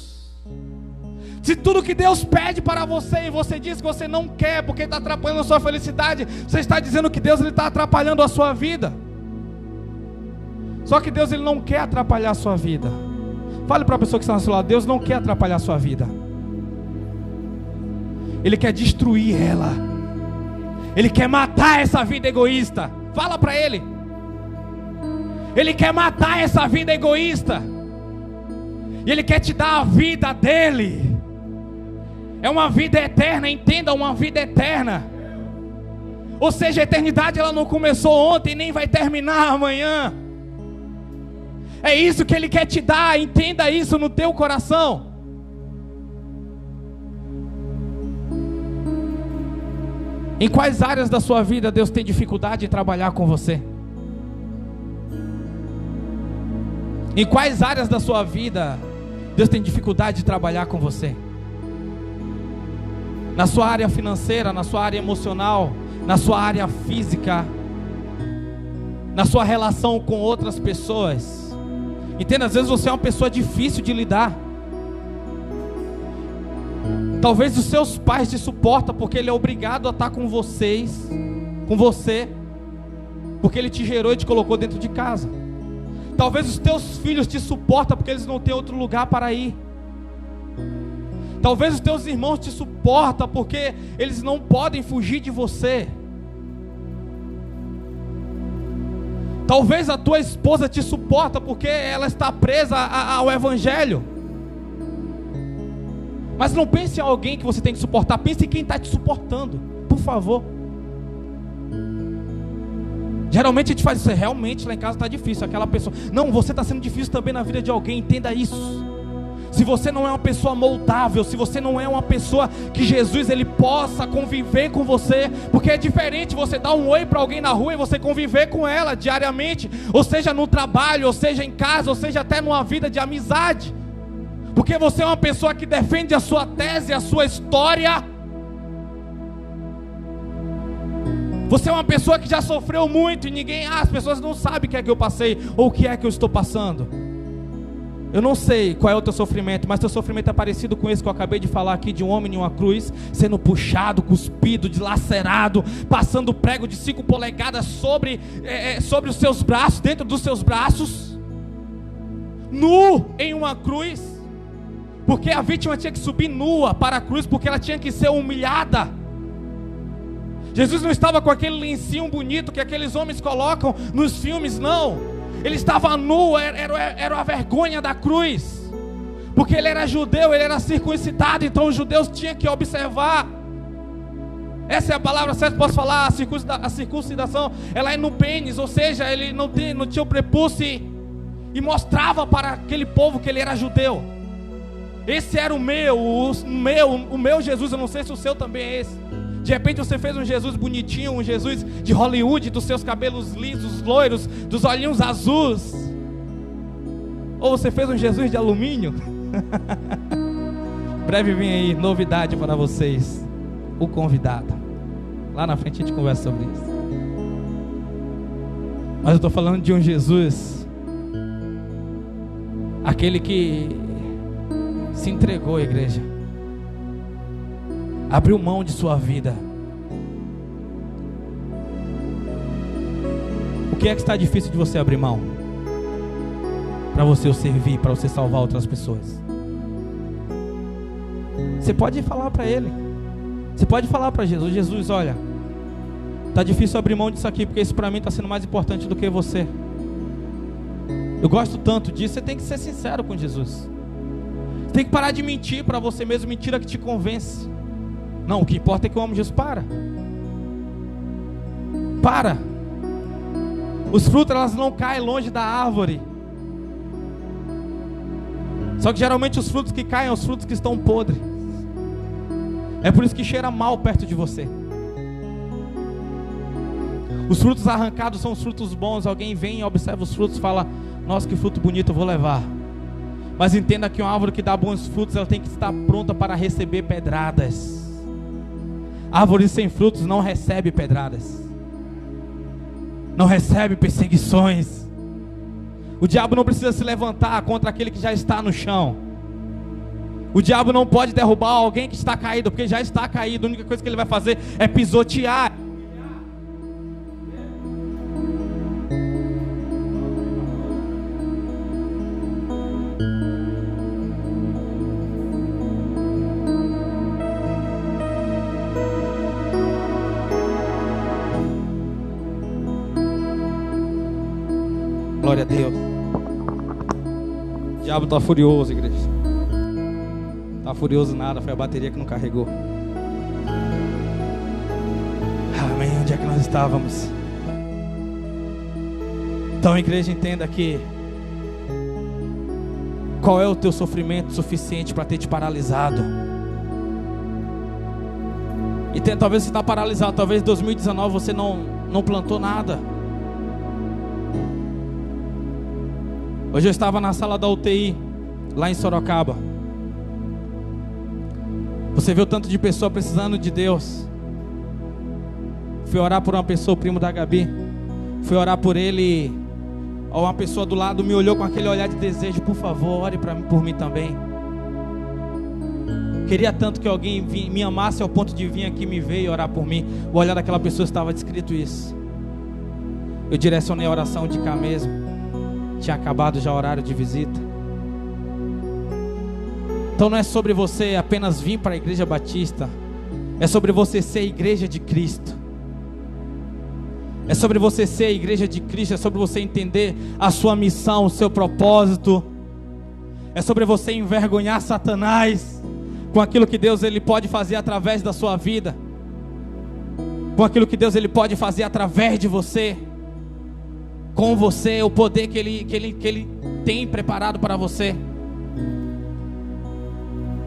Speaker 1: Se tudo que Deus pede para você e você diz que você não quer porque está atrapalhando a sua felicidade, você está dizendo que Deus está atrapalhando a sua vida. Só que Deus ele não quer atrapalhar a sua vida. Fale para a pessoa que está ao seu lado: Deus não quer atrapalhar a sua vida. Ele quer destruir ela. Ele quer matar essa vida egoísta. Fala para Ele.
Speaker 2: Ele quer matar essa vida egoísta. E Ele quer te dar a vida dele. É uma vida eterna, entenda, uma vida eterna. Ou seja, a eternidade ela não começou ontem, nem vai terminar amanhã. É isso que Ele quer te dar, entenda isso no teu coração. Em quais áreas da sua vida Deus tem dificuldade em trabalhar com você? Em quais áreas da sua vida Deus tem dificuldade de trabalhar com você? Na sua área financeira, na sua área emocional, na sua área física, na sua relação com outras pessoas. Entenda, às vezes você é uma pessoa difícil de lidar. Talvez os seus pais te suportam porque ele é obrigado a estar com você, porque ele te gerou e te colocou dentro de casa. Talvez os teus filhos te suportam porque eles não têm outro lugar para ir. Talvez os teus irmãos te suportam porque eles não podem fugir de você. Talvez a tua esposa te suporta porque ela está presa ao evangelho. Mas não pense em alguém que você tem que suportar, pense em quem está te suportando, por favor. Geralmente a gente faz isso, realmente lá em casa está difícil, aquela pessoa. Não, você está sendo difícil também na vida de alguém, entenda isso. Se você não é uma pessoa moldável, se você não é uma pessoa que Jesus ele possa conviver com você, porque é diferente você dar um oi para alguém na rua e você conviver com ela diariamente, ou seja no trabalho, ou seja em casa, ou seja até numa vida de amizade, porque você é uma pessoa que defende a sua tese, a sua história. Você é uma pessoa que já sofreu muito e as pessoas não sabem o que é que eu passei ou o que é que eu estou passando. Eu não sei qual é o teu sofrimento, mas teu sofrimento é parecido com esse que eu acabei de falar aqui, de um homem em uma cruz, sendo puxado, cuspido, dilacerado, passando prego de 5 polegadas sobre os seus braços, dentro dos seus braços, nu em uma cruz, porque a vítima tinha que subir nua para a cruz, porque ela tinha que ser humilhada. Jesus não estava com aquele lencinho bonito que aqueles homens colocam nos filmes, não. Ele estava nu, era a vergonha da cruz, porque ele era judeu, ele era circuncidado, então os judeus tinham que observar. Essa é a palavra certa, posso falar, a circuncidação, ela é no pênis, ou seja, ele não tinha o prepúcio e mostrava para aquele povo que ele era judeu. Esse era o meu Jesus, eu não sei se o seu também é esse. De repente você fez um Jesus bonitinho, um Jesus de Hollywood, dos seus cabelos lisos, loiros, dos olhinhos azuis. Ou você fez um Jesus de alumínio. Breve vem aí, novidade para vocês. O convidado. Lá na frente a gente conversa sobre isso. Mas eu estou falando de um Jesus, aquele que se entregou à igreja, abriu mão de sua vida. O que é que está difícil de você abrir mão? Para você servir, para você salvar outras pessoas. Você pode falar para Ele. Você pode falar para Jesus: Jesus, olha, está difícil abrir mão disso aqui, porque isso para mim está sendo mais importante do que você. Eu gosto tanto disso. Você tem que ser sincero com Jesus. Você tem que parar de mentir para você mesmo, mentira que te convence. Não, o que importa é que eu amo Jesus. Para. Os frutos, elas não caem longe da árvore. Só que geralmente os frutos que caem são os frutos que estão podres. É por isso que cheira mal perto de você. Os frutos arrancados são os frutos bons. Alguém vem e observa os frutos e fala: nossa, que fruto bonito, eu vou levar. Mas entenda que uma árvore que dá bons frutos, ela tem que estar pronta para receber pedradas. Árvores sem frutos não recebe pedradas, não recebe perseguições. O diabo não precisa se levantar contra aquele que já está no chão. O diabo não pode derrubar alguém que está caído, porque já está caído. A única coisa que ele vai fazer é pisotear. Glória
Speaker 1: Glória a Deus. O diabo está furioso, igreja. Está furioso nada, foi a bateria que não carregou. Amém. Onde é que nós estávamos? Então, igreja, entenda que qual é o teu sofrimento suficiente para ter te paralisado? E talvez você está paralisado. Talvez em 2019 você não plantou nada. Hoje eu estava na sala da UTI, lá em Sorocaba. Você vê o tanto de pessoa precisando de Deus. Fui orar por uma pessoa, o primo da Gabi. Fui orar por ele. Uma pessoa do lado me olhou com aquele olhar de desejo. Por favor, ore por mim também. Queria tanto que alguém me amasse ao ponto de vir aqui me ver e orar por mim. O olhar daquela pessoa estava descrito isso. Eu direcionei a oração de cá mesmo. Tinha acabado já o horário de visita. Então não é sobre você apenas vir para a igreja batista. É sobre você ser a igreja de Cristo. É sobre você ser a igreja de Cristo. É sobre você entender a sua missão, o seu propósito. É sobre você envergonhar Satanás com aquilo que Deus ele pode fazer através da sua vida, com aquilo que Deus ele pode fazer através de você, com você, o poder que ele tem preparado para você.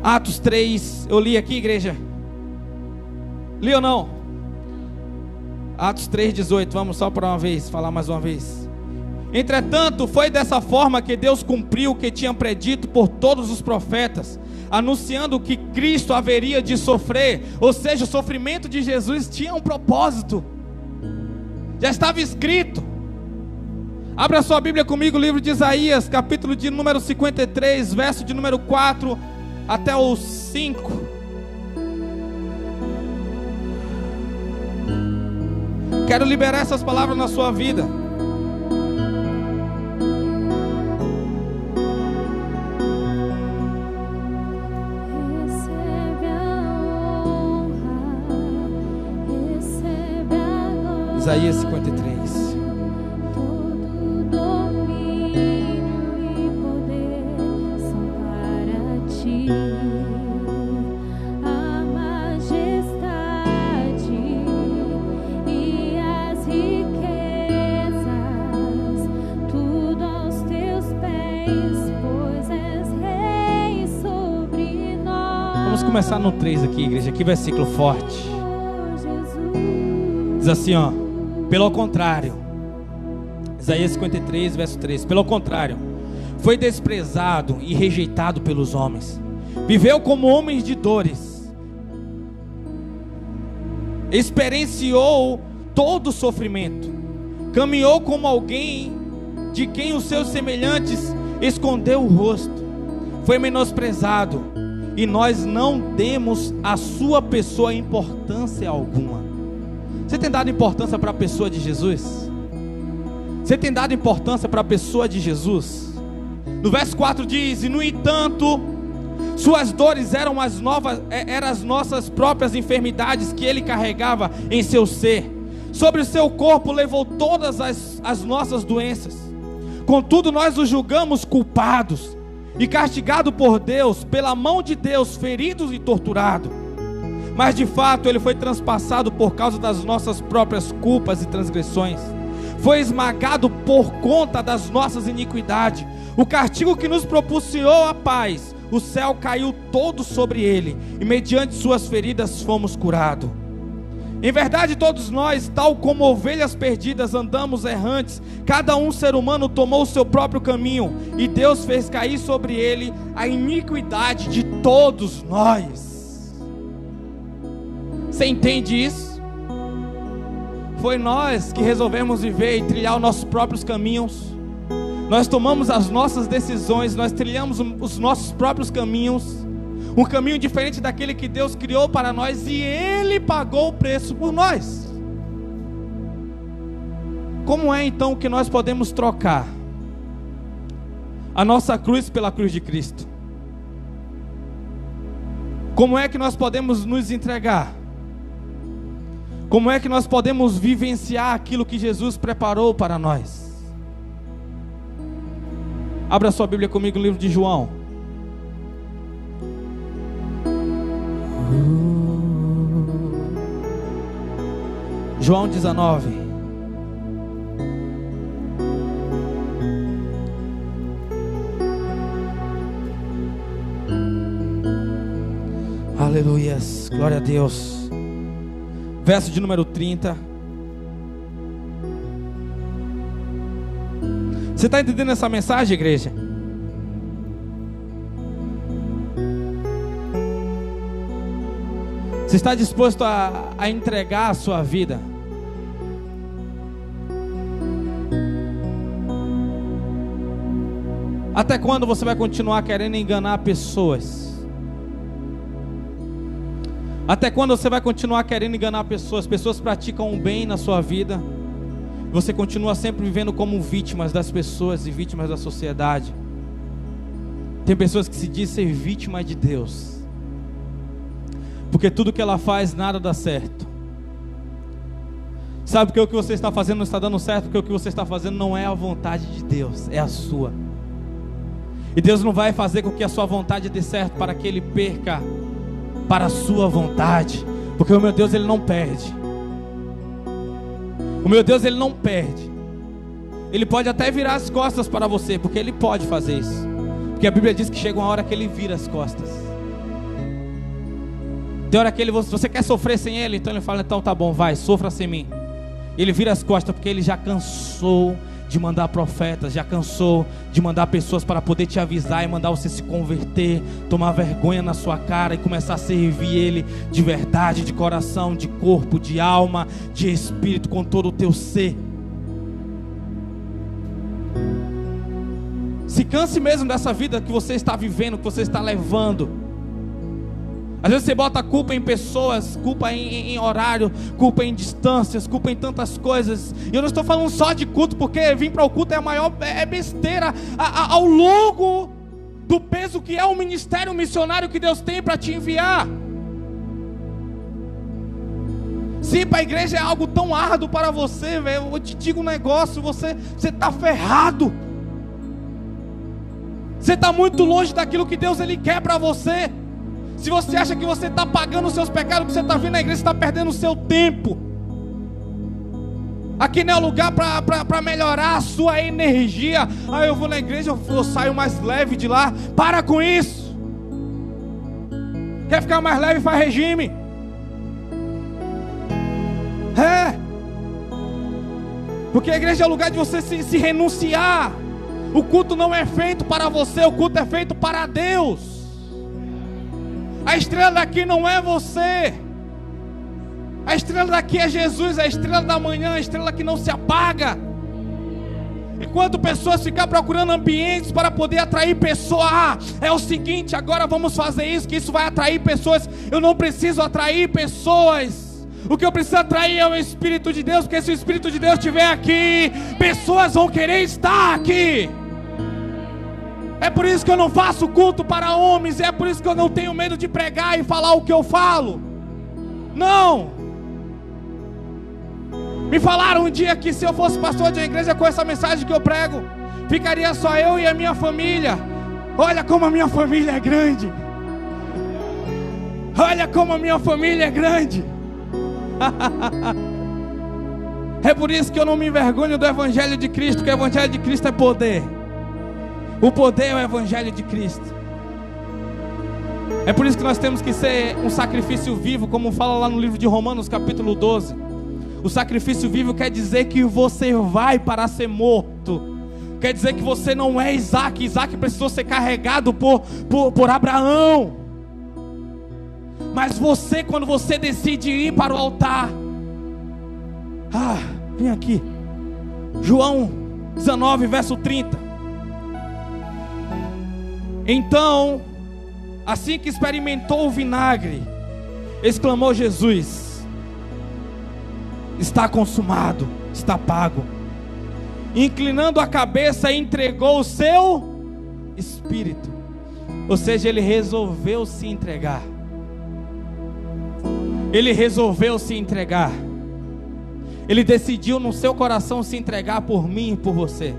Speaker 1: Atos 3, eu li aqui, igreja. Li ou não? Atos 3:18, vamos só por uma vez, falar mais uma vez. Entretanto, foi dessa forma que Deus cumpriu o que tinha predito por todos os profetas, anunciando que Cristo haveria de sofrer. Ou seja, o sofrimento de Jesus tinha um propósito, já estava escrito. Abra sua Bíblia comigo, o livro de Isaías, capítulo de número 53, verso de número 4 até o 5. Quero liberar essas palavras na sua vida. Isaías 53.
Speaker 4: Todo domínio e poder são para ti, a majestade e as riquezas, tudo aos teus pés, pois és rei sobre nós.
Speaker 1: Vamos começar no 3 aqui, igreja. Que versículo forte. Diz assim, ó. Pelo contrário, Isaías 53, verso 3. Pelo contrário, foi desprezado e rejeitado pelos homens, viveu como homem de dores, experienciou todo o sofrimento, caminhou como alguém de quem os seus semelhantes escondeu o rosto, foi menosprezado, e nós não demos à sua pessoa importância alguma. Você tem dado importância para a pessoa de Jesus? Você tem dado importância para a pessoa de Jesus? No verso 4 diz: e no entanto, suas dores eram as nossas próprias enfermidades que ele carregava em seu ser. Sobre o seu corpo levou todas as nossas doenças. Contudo, nós o julgamos culpados e castigado por Deus, pela mão de Deus, ferido e torturado. Mas de fato ele foi transpassado por causa das nossas próprias culpas e transgressões, foi esmagado por conta das nossas iniquidades. O castigo que nos propiciou a paz, o céu caiu todo sobre ele, e mediante suas feridas fomos curados. Em verdade, todos nós, tal como ovelhas perdidas, andamos errantes. Cada ser humano tomou o seu próprio caminho, e Deus fez cair sobre ele a iniquidade de todos nós. Você entende isso? Foi nós que resolvemos viver e trilhar os nossos próprios caminhos. Nós tomamos as nossas decisões, nós trilhamos os nossos próprios caminhos, um caminho diferente daquele que Deus criou para nós, e Ele pagou o preço por nós. Como é então que nós podemos trocar a nossa cruz pela cruz de Cristo? Como é que nós podemos nos entregar? Como é que nós podemos vivenciar aquilo que Jesus preparou para nós? Abra sua Bíblia comigo no livro de João. João 19. Aleluias, glória a Deus. Verso de número 30. Você está entendendo essa mensagem, igreja? Você está disposto a entregar a sua vida? Até quando você vai continuar querendo enganar pessoas? Até quando você vai continuar querendo enganar pessoas? Pessoas praticam o bem na sua vida. Você continua sempre vivendo como vítimas das pessoas e vítimas da sociedade. Tem pessoas que se dizem ser vítima de Deus, porque tudo que ela faz, nada dá certo. Sabe porque o que você está fazendo não está dando certo? Porque o que você está fazendo não é a vontade de Deus, é a sua. E Deus não vai fazer com que a sua vontade dê certo para que Ele perca para a sua vontade, porque o meu Deus, Ele não perde. O meu Deus, Ele não perde. Ele pode até virar as costas para você, porque Ele pode fazer isso, porque a Bíblia diz que chega uma hora que Ele vira as costas. Tem hora que você quer sofrer sem Ele, então Ele fala, então tá bom, vai, sofra sem mim. Ele vira as costas porque Ele já cansou de mandar profetas, já cansou de mandar pessoas para poder te avisar e mandar você se converter, tomar vergonha na sua cara e começar a servir Ele de verdade, de coração, de corpo, de alma, de espírito, com todo o teu ser. Se canse mesmo dessa vida que você está vivendo, que você está levando. Às vezes você bota a culpa em pessoas, culpa em horário, culpa em distâncias, culpa em tantas coisas. E eu não estou falando só de culto, porque vir para o culto é a maior besteira ao longo do peso que é o ministério missionário que Deus tem para te enviar. Se para a igreja é algo tão árduo para você, velho, eu te digo um negócio, você está ferrado. Você está muito longe daquilo que Deus Ele quer para você. Se você acha que você está pagando os seus pecados, que você está vindo na igreja, você está perdendo o seu tempo. Aqui não é lugar para melhorar a sua energia. Ah, eu vou na igreja, eu saio mais leve de lá. Para com isso. Quer ficar mais leve, faz regime. Porque a igreja é o lugar de você se renunciar. O culto não é feito para você, o culto é feito para Deus. A estrela daqui não é você. A estrela daqui é Jesus, a estrela da manhã, a estrela que não se apaga. Enquanto pessoas ficam procurando ambientes para poder atrair pessoas, é o seguinte, agora vamos fazer isso, que isso vai atrair pessoas. Eu não preciso atrair pessoas. O que eu preciso atrair é o Espírito de Deus, porque se o Espírito de Deus estiver aqui, pessoas vão querer estar aqui. É por isso que eu não faço culto para homens. É por isso que eu não tenho medo de pregar e falar o que eu falo. Não. Me falaram um dia que se eu fosse pastor de uma igreja com essa mensagem que eu prego, ficaria só eu e a minha família. Olha como a minha família é grande. Olha como a minha família é grande. É por isso que eu não me envergonho do Evangelho de Cristo, porque o Evangelho de Cristo é poder. O poder é o Evangelho de Cristo. É por isso que nós temos que ser um sacrifício vivo, como fala lá no livro de Romanos capítulo 12. O sacrifício vivo quer dizer que você vai para ser morto. Quer dizer que você não é Isaac. Isaac precisou ser carregado por Abraão. Mas você, quando você decide ir para o altar, vem aqui, João 19 verso 30. Então, assim que experimentou o vinagre, exclamou Jesus: está consumado, está pago. Inclinando a cabeça, entregou o seu espírito. Ou seja, ele resolveu se entregar. Ele resolveu se entregar. Ele decidiu no seu coração se entregar por mim e por você.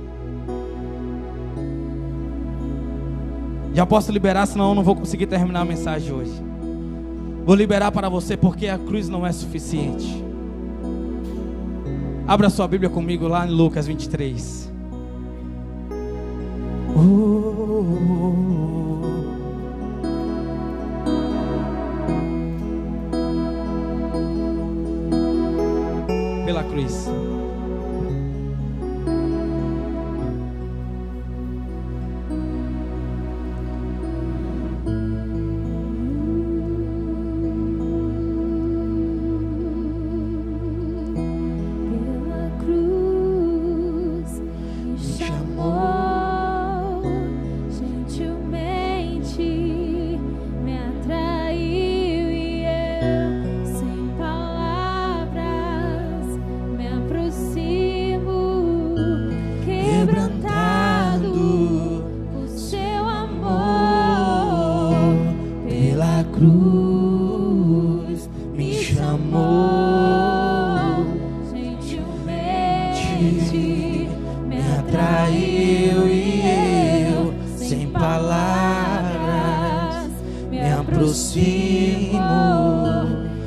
Speaker 1: Já posso liberar, senão eu não vou conseguir terminar a mensagem hoje. Vou liberar para você porque a cruz não é suficiente. Abra sua Bíblia comigo lá em Lucas 23. Pela cruz.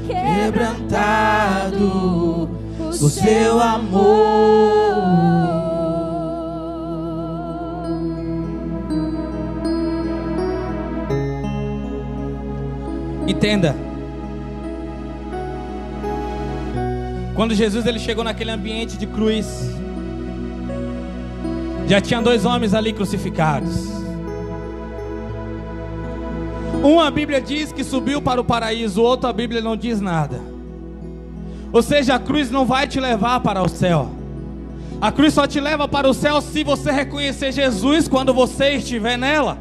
Speaker 3: Quebrantado o seu amor.
Speaker 1: Entenda. Quando Jesus ele chegou naquele ambiente de cruz, já tinha 2 homens ali crucificados. A Bíblia diz que subiu para o paraíso, outra a Bíblia não diz nada. Ou seja, a cruz não vai te levar para o céu. A cruz só te leva para o céu se você reconhecer Jesus quando você estiver nela.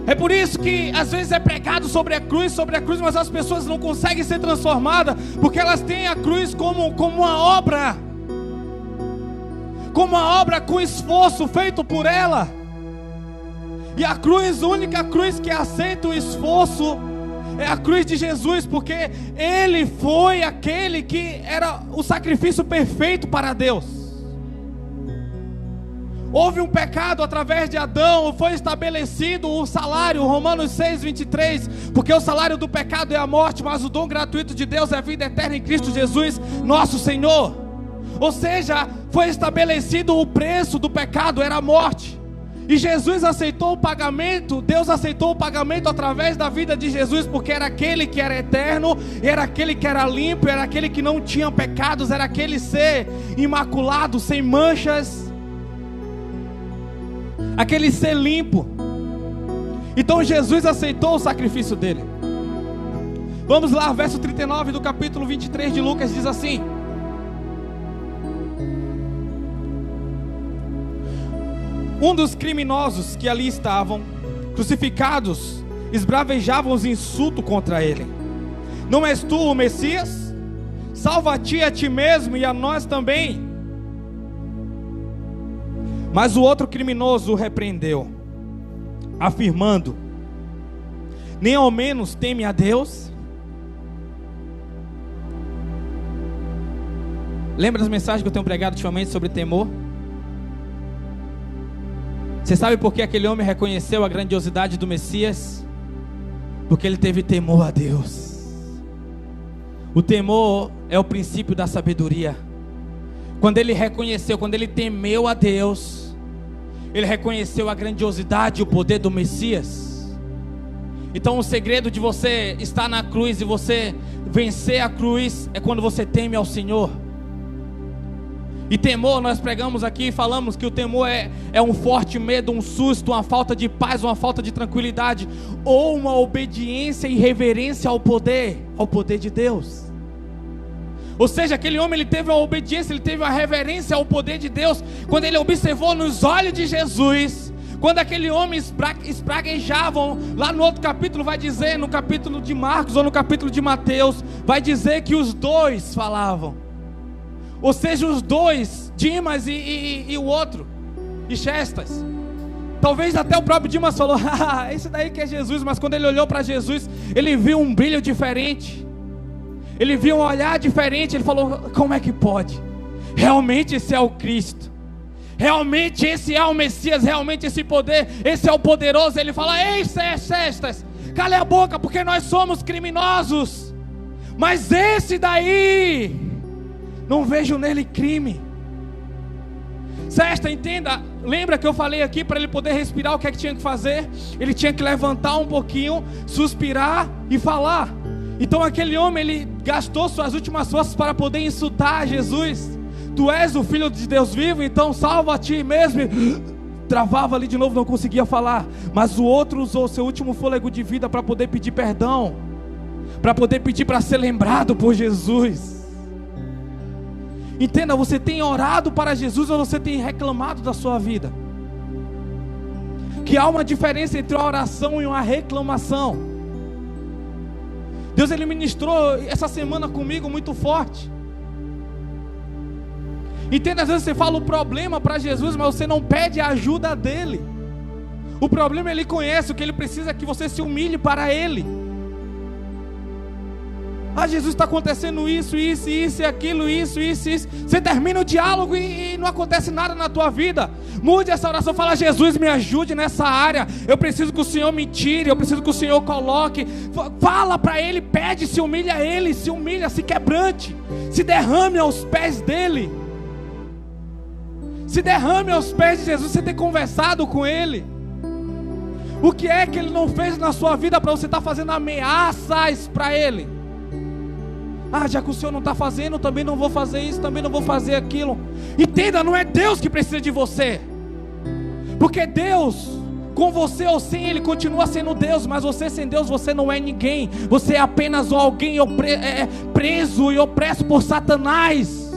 Speaker 1: É por isso que às vezes é pregado sobre a cruz, mas as pessoas não conseguem ser transformadas, porque elas têm a cruz como uma obra, com esforço feito por ela. E a cruz, a única cruz que aceita o esforço é a cruz de Jesus, porque Ele foi aquele que era o sacrifício perfeito para Deus. Houve um pecado através de Adão, foi estabelecido o salário, Romanos 6:23, porque o salário do pecado é a morte, mas o dom gratuito de Deus é a vida eterna em Cristo Jesus, nosso Senhor. Ou seja, foi estabelecido o preço do pecado, era a morte. E Jesus aceitou o pagamento, Deus aceitou o pagamento através da vida de Jesus, porque era aquele que era eterno, era aquele que era limpo, era aquele que não tinha pecados, era aquele ser imaculado, sem manchas, aquele ser limpo. Então Jesus aceitou o sacrifício dele. Vamos lá, verso 39 do capítulo 23 de Lucas diz assim: um dos criminosos que ali estavam, crucificados, esbravejavam os insultos contra ele. Não és tu o Messias? Salva-te a ti mesmo e a nós também. Mas o outro criminoso o repreendeu, afirmando: nem ao menos teme a Deus? Lembra das mensagens que eu tenho pregado ultimamente sobre temor? Você sabe por que aquele homem reconheceu a grandiosidade do Messias? Porque ele teve temor a Deus. O temor é o princípio da sabedoria. Quando ele reconheceu, quando ele temeu a Deus, ele reconheceu a grandiosidade e o poder do Messias. Então o segredo de você estar na cruz e você vencer a cruz é quando você teme ao Senhor. E temor, nós pregamos aqui e falamos que o temor é um forte medo, um susto, uma falta de paz, uma falta de tranquilidade, ou uma obediência e reverência ao poder de Deus. Ou seja, aquele homem ele teve a obediência, ele teve a reverência ao poder de Deus, quando ele observou nos olhos de Jesus. Quando aquele homem espraguejavam, lá no outro capítulo vai dizer, no capítulo de Marcos ou no capítulo de Mateus, vai dizer que os dois falavam. Ou seja, os dois, Dimas e o outro, e Chestas. Talvez até o próprio Dimas falou: esse daí que é Jesus. Mas quando ele olhou para Jesus, ele viu um brilho diferente, ele viu um olhar diferente. Ele falou: como é que pode? Realmente esse é o Cristo. realmente esse é o Messias, realmente esse poder, esse é o poderoso. Ele fala: ei, cestas, cale a boca, porque nós somos criminosos, mas esse daí, não vejo nele crime. Cesta, entenda, lembra que eu falei aqui, para ele poder respirar, o que é que tinha que fazer? Ele tinha que levantar um pouquinho, suspirar e falar. Então aquele homem, ele gastou suas últimas forças para poder insultar Jesus. Tu és o Filho de Deus vivo, então salva a ti mesmo. Travava ali de novo, não conseguia falar. Mas o outro usou seu último fôlego de vida para poder pedir perdão, para poder pedir para ser lembrado por Jesus. Entenda, você tem orado para Jesus ou você tem reclamado da sua vida? Que há uma diferença entre uma oração e uma reclamação. Deus, ele ministrou essa semana comigo muito forte. Entenda, às vezes você fala o problema para Jesus, mas você não pede a ajuda dele. O problema ele conhece, o que ele precisa é que você se humilhe para ele. Ah, Jesus, está acontecendo isso e aquilo, isso. Você termina o diálogo e não acontece nada na tua vida. Mude essa oração, fala: Jesus, me ajude nessa área. Eu preciso que o Senhor me tire, eu preciso que o Senhor coloque. Fala para Ele, pede, se humilha a Ele, se humilha, se quebrante, se derrame aos pés dEle. Se derrame aos pés de Jesus. Você tem conversado com Ele? O que é que Ele não fez na sua vida para você estar fazendo ameaças para Ele? Ah, já que o Senhor não está fazendo, também não vou fazer isso, também não vou fazer aquilo. Entenda, não é Deus que precisa de você. Porque Deus, com você ou sem Ele, continua sendo Deus. Mas você sem Deus, você não é ninguém. Você é apenas alguém preso e opresso por Satanás.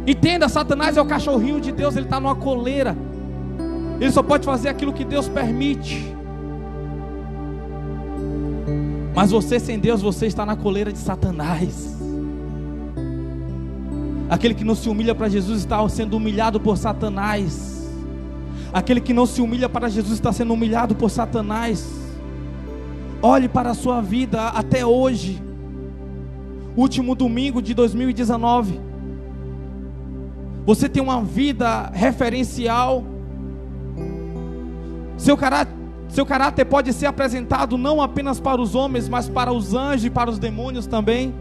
Speaker 1: Entenda, Satanás é o cachorrinho de Deus. Ele está numa coleira. Ele só pode fazer aquilo que Deus permite. Mas você sem Deus, você está na coleira de Satanás. Aquele que não se humilha para Jesus está sendo humilhado por Satanás. Aquele que não se humilha para Jesus está sendo humilhado por Satanás. Olhe para a sua vida até hoje, último domingo de 2019. Você tem uma vida referencial. Seu caráter pode ser apresentado não apenas para os homens, mas para os anjos e para os demônios também.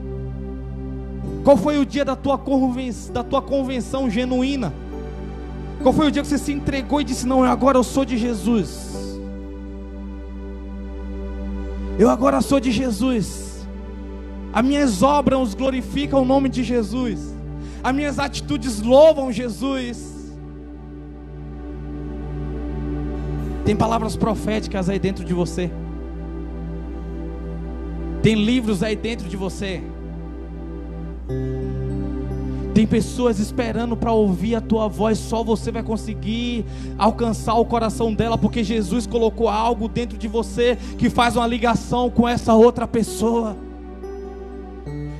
Speaker 1: Qual foi o dia da tua convenção genuína? Qual foi o dia que você se entregou e disse: não, agora eu sou de Jesus. Eu agora sou de Jesus. As minhas obras glorificam o nome de Jesus. As minhas atitudes louvam Jesus. Tem palavras proféticas aí dentro de você. Tem livros aí dentro de você. Tem pessoas esperando para ouvir a tua voz. Só você vai conseguir alcançar o coração dela, porque Jesus colocou algo dentro de você que faz uma ligação com essa outra pessoa.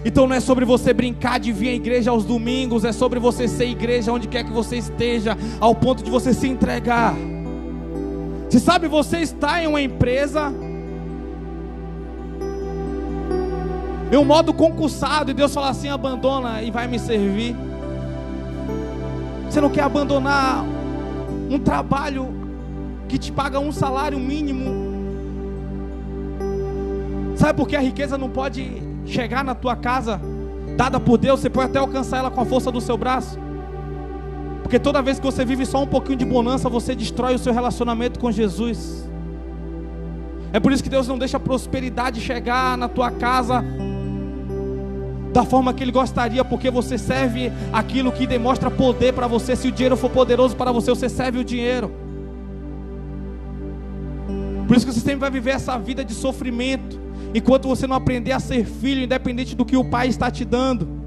Speaker 1: Então não é sobre você brincar de vir à igreja aos domingos. É sobre você ser igreja onde quer que você esteja, ao ponto de você se entregar. Você sabe, você está em uma empresa, em um modo concursado, e Deus fala assim: abandona e vai me servir. Você não quer abandonar um trabalho que te paga um salário mínimo? Sabe por que a riqueza não pode chegar na tua casa, dada por Deus? Você pode até alcançar ela com a força do seu braço. Porque toda vez que você vive só um pouquinho de bonança, você destrói o seu relacionamento com Jesus. É por isso que Deus não deixa a prosperidade chegar na tua casa da forma que Ele gostaria, porque você serve aquilo que demonstra poder para você. Se o dinheiro for poderoso para você, você serve o dinheiro. Por isso que você sempre vai viver essa vida de sofrimento, enquanto você não aprender a ser filho, independente do que o Pai está te dando.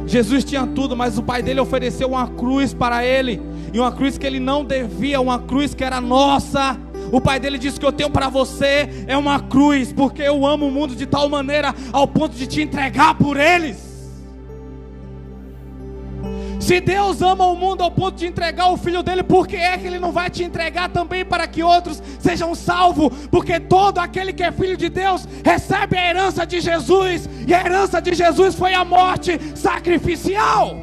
Speaker 1: Jesus tinha tudo, mas o pai dele ofereceu uma cruz para ele, e uma cruz que ele não devia, uma cruz que era nossa. O pai dele disse: que eu tenho para você é uma cruz, porque eu amo o mundo de tal maneira ao ponto de te entregar por eles. Se Deus ama o mundo ao ponto de entregar o Filho dele, por que é que Ele não vai te entregar também para que outros sejam salvos? Porque todo aquele que é filho de Deus recebe a herança de Jesus, e a herança de Jesus foi a morte sacrificial.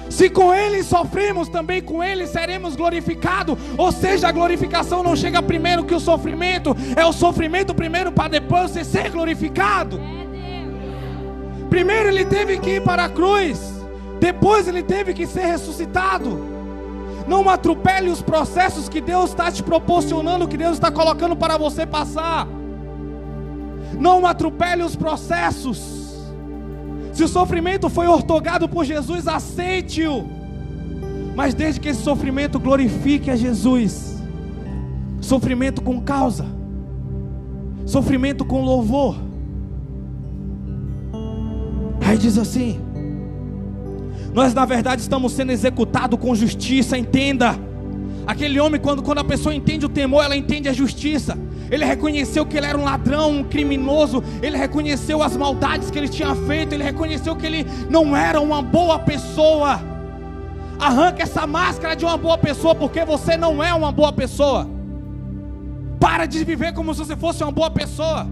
Speaker 1: Se com Ele sofremos, também com Ele seremos glorificados. Ou seja, a glorificação não chega primeiro que o sofrimento, é o sofrimento primeiro para depois você ser glorificado. Primeiro Ele teve que ir para a cruz, depois Ele teve que ser ressuscitado. Não atropele os processos que Deus está te proporcionando, que Deus está colocando para você passar. Não atropele os processos. Se o sofrimento foi ortogado por Jesus, aceite-o. Mas desde que esse sofrimento glorifique a Jesus. Sofrimento com causa, sofrimento com louvor. Aí diz assim: nós na verdade estamos sendo executados com justiça. Entenda, aquele homem, quando a pessoa entende o temor, ela entende a justiça. Ele reconheceu que ele era um ladrão, um criminoso. Ele reconheceu as maldades que ele tinha feito. Ele reconheceu que ele não era uma boa pessoa. Arranca essa máscara de uma boa pessoa, porque você não é uma boa pessoa. Para de viver como se você fosse uma boa pessoa.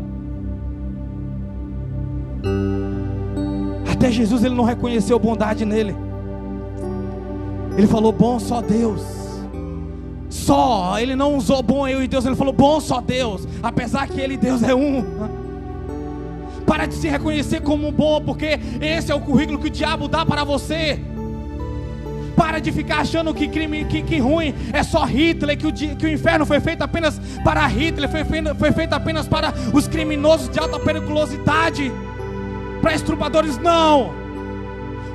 Speaker 1: Até Jesus, ele não reconheceu bondade nele. Ele falou: bom só Deus. Só, ele não usou bom eu e Deus, ele falou bom só Deus. Apesar que ele e Deus é um. Para de se reconhecer como bom, porque esse é o currículo que o diabo dá para você. Para de ficar achando que ruim é só Hitler, que o inferno foi feito apenas para Hitler, foi feito apenas para os criminosos de alta periculosidade, para estrupadores. Não,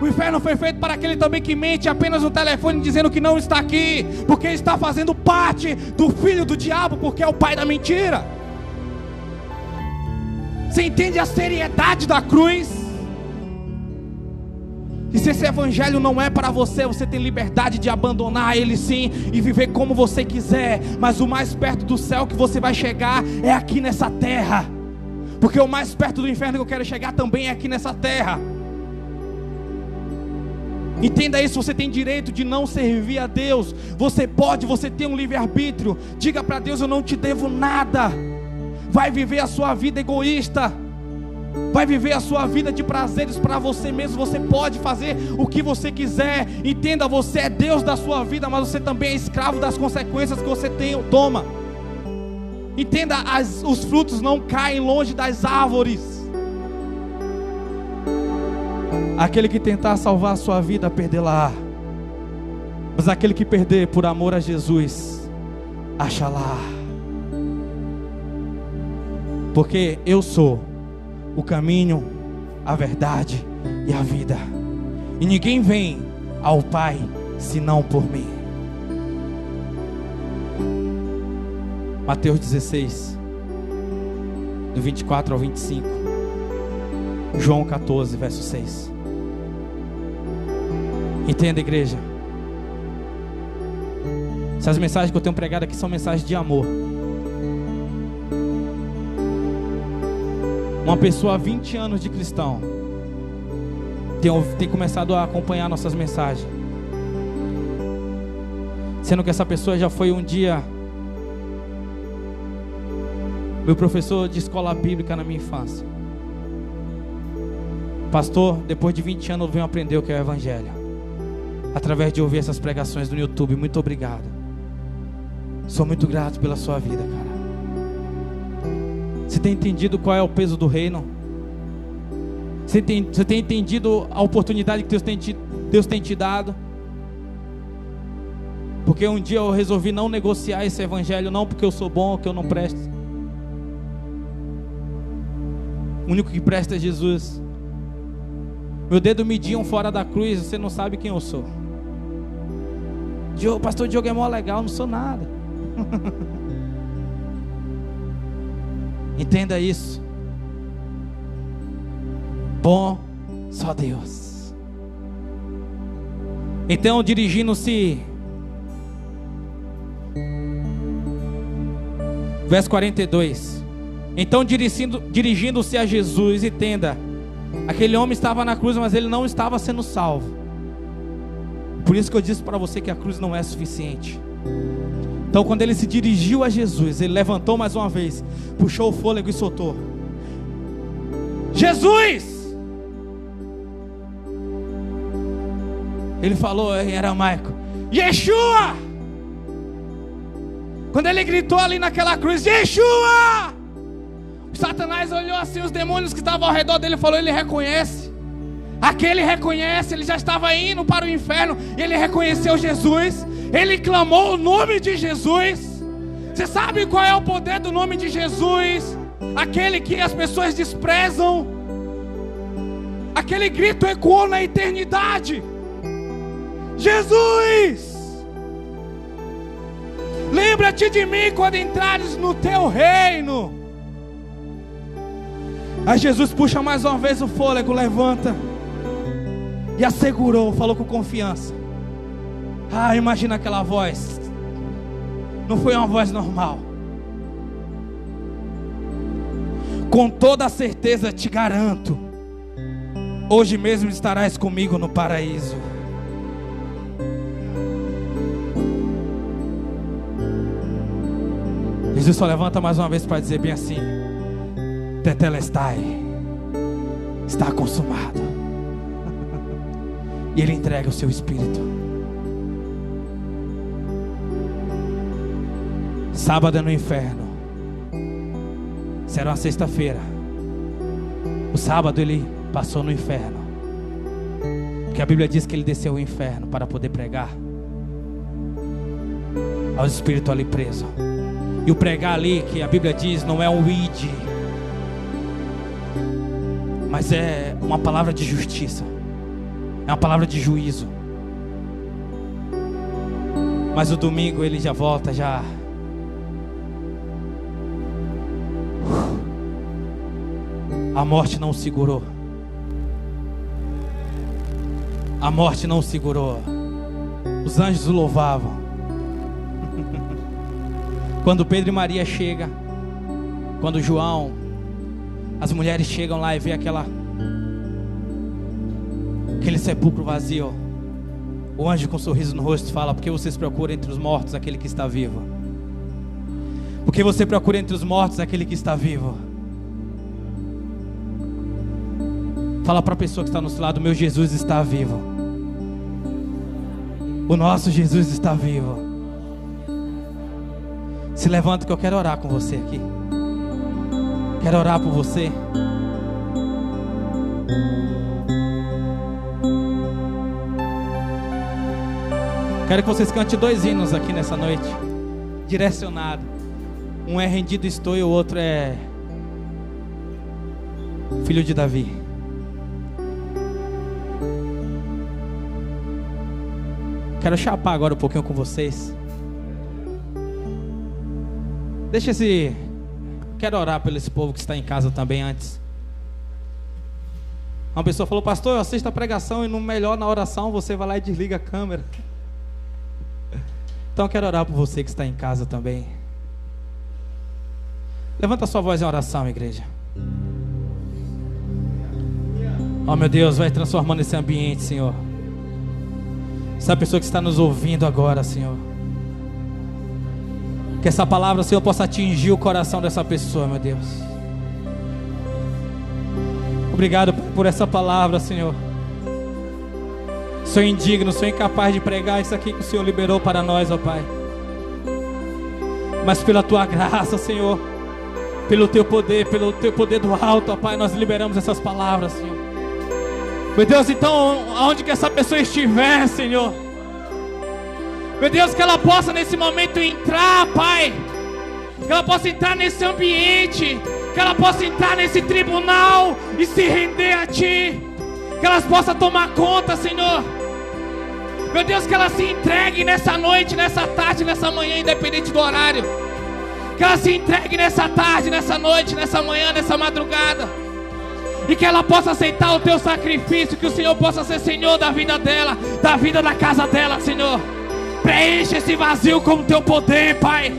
Speaker 1: o inferno foi feito para aquele também que mente apenas no telefone dizendo que não está aqui, porque está fazendo parte do filho do diabo, porque é o pai da mentira. Você entende a seriedade da cruz? E se esse evangelho não é para você, você tem liberdade de abandonar ele sim, e viver como você quiser. Mas o mais perto do céu que você vai chegar é aqui nessa terra, porque o mais perto do inferno que eu quero chegar também é aqui nessa terra. Entenda isso, você tem direito de não servir a Deus. Você pode, você tem um livre-arbítrio. Diga para Deus: eu não te devo nada. Vai viver a sua vida egoísta, vai viver a sua vida de prazeres para você mesmo. Você pode fazer o que você quiser. Entenda, você é Deus da sua vida, mas você também é escravo das consequências que você toma. Entenda, os frutos não caem longe das árvores. Aquele que tentar salvar a sua vida, perdê-la. Mas aquele que perder por amor a Jesus, acha-la. Porque eu sou o caminho, a verdade e a vida, e ninguém vem ao Pai senão por mim. Mateus 16, do 24 ao 25. João 14, verso 6. Entenda, igreja, essas mensagens que eu tenho pregado aqui são mensagens de amor. Uma pessoa há 20 anos de cristão tem começado a acompanhar nossas mensagens, sendo que essa pessoa já foi um dia meu professor de escola bíblica na minha infância. Pastor, depois de 20 anos eu venho aprender o que é o evangelho através de ouvir essas pregações no YouTube. Muito obrigado. Sou muito grato pela sua vida, cara. Você tem entendido qual é o peso do reino? Você tem entendido a oportunidade que Deus tem te dado? Porque um dia eu resolvi não negociar esse evangelho, não porque eu sou bom ou que eu não presto. O único que presta é Jesus. Meu dedo mediam fora da cruz, você não sabe quem eu sou. Pastor Diogo é mó legal, não sou nada. Entenda isso. Bom só Deus. Então, dirigindo-se, verso 42. Então, dirigindo-se a Jesus, entenda, Aquele homem estava na cruz, mas ele não estava sendo salvo. Por isso que eu disse para você que a cruz não é suficiente. Então quando ele se dirigiu a Jesus, ele levantou mais uma vez, puxou o fôlego e soltou: Jesus! Ele falou em aramaico: Yeshua! Quando ele gritou ali naquela cruz: Yeshua! Satanás olhou assim, os demônios que estavam ao redor dele, falou: ele reconhece. Aquele reconhece, ele já estava indo para o inferno, ele reconheceu Jesus, ele clamou o nome de Jesus. Você sabe qual é o poder do nome de Jesus? Aquele que as pessoas desprezam. Aquele grito ecoou na eternidade: Jesus! Lembra-te de mim quando entrares no teu reino. Aí Jesus puxa mais uma vez o fôlego, levanta e assegurou, falou com confiança. Imagina aquela voz. Não foi uma voz normal. Com toda a certeza te garanto, hoje mesmo estarás comigo no paraíso. Jesus só levanta mais uma vez para dizer bem assim: Tetelestai, está consumado. E ele entrega o seu espírito. Sábado é no inferno. Será uma sexta-feira. O sábado ele passou no inferno, porque a Bíblia diz que ele desceu ao inferno para poder pregar aos espíritos ali presos. E o pregar ali, que a Bíblia diz, não é um id, mas é uma palavra de justiça, é uma palavra de juízo. Mas o domingo ele já volta, já a morte não o segurou. A morte não o segurou. Os anjos o louvavam. Quando Pedro e Maria chegam, quando João, as mulheres chegam lá e vê aquele sepulcro vazio, o anjo com um sorriso no rosto fala: por que vocês procuram entre os mortos aquele que está vivo? Por que você procura entre os mortos aquele que está vivo? Fala para a pessoa que está no seu lado: meu Jesus está vivo. O nosso Jesus está vivo. Se levanta que eu quero orar com você aqui. Quero orar por você. Quero que vocês cantem 2 hinos aqui nessa noite, direcionado. Um é Rendido Estou e o outro é Filho de Davi. Quero chapar agora um pouquinho com vocês. Quero orar pelo esse povo que está em casa também antes. Uma pessoa falou: pastor, eu assisto a pregação e no melhor na oração você vai lá e desliga a câmera. Então eu quero orar por você que está em casa também. Levanta a sua voz em oração, igreja. Oh meu Deus, vai transformando esse ambiente, Senhor. Essa pessoa que está nos ouvindo agora, Senhor, que essa palavra, Senhor, possa atingir o coração dessa pessoa, meu Deus. Obrigado por essa palavra, Senhor. Sou indigno, sou incapaz de pregar isso aqui que o Senhor liberou para nós, ó Pai. Mas pela Tua graça, Senhor, pelo Teu poder do alto, ó Pai, nós liberamos essas palavras, Senhor. Meu Deus, então, aonde que essa pessoa estiver, Senhor, meu Deus, que ela possa nesse momento entrar, Pai, que ela possa entrar nesse ambiente, que ela possa entrar nesse tribunal e se render a Ti, que elas possam tomar conta, Senhor. Meu Deus, que ela se entregue nessa noite, nessa tarde, nessa manhã, independente do horário. Que ela se entregue nessa tarde, nessa noite, nessa manhã, nessa madrugada. E que ela possa aceitar o Teu sacrifício, que o Senhor possa ser Senhor da vida dela, da vida da casa dela, Senhor. Preenche esse vazio com o Teu poder, Pai.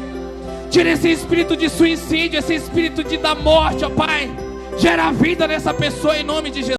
Speaker 1: Tira esse espírito de suicídio, esse espírito da morte, ó Pai. Gera vida nessa pessoa em nome de Jesus.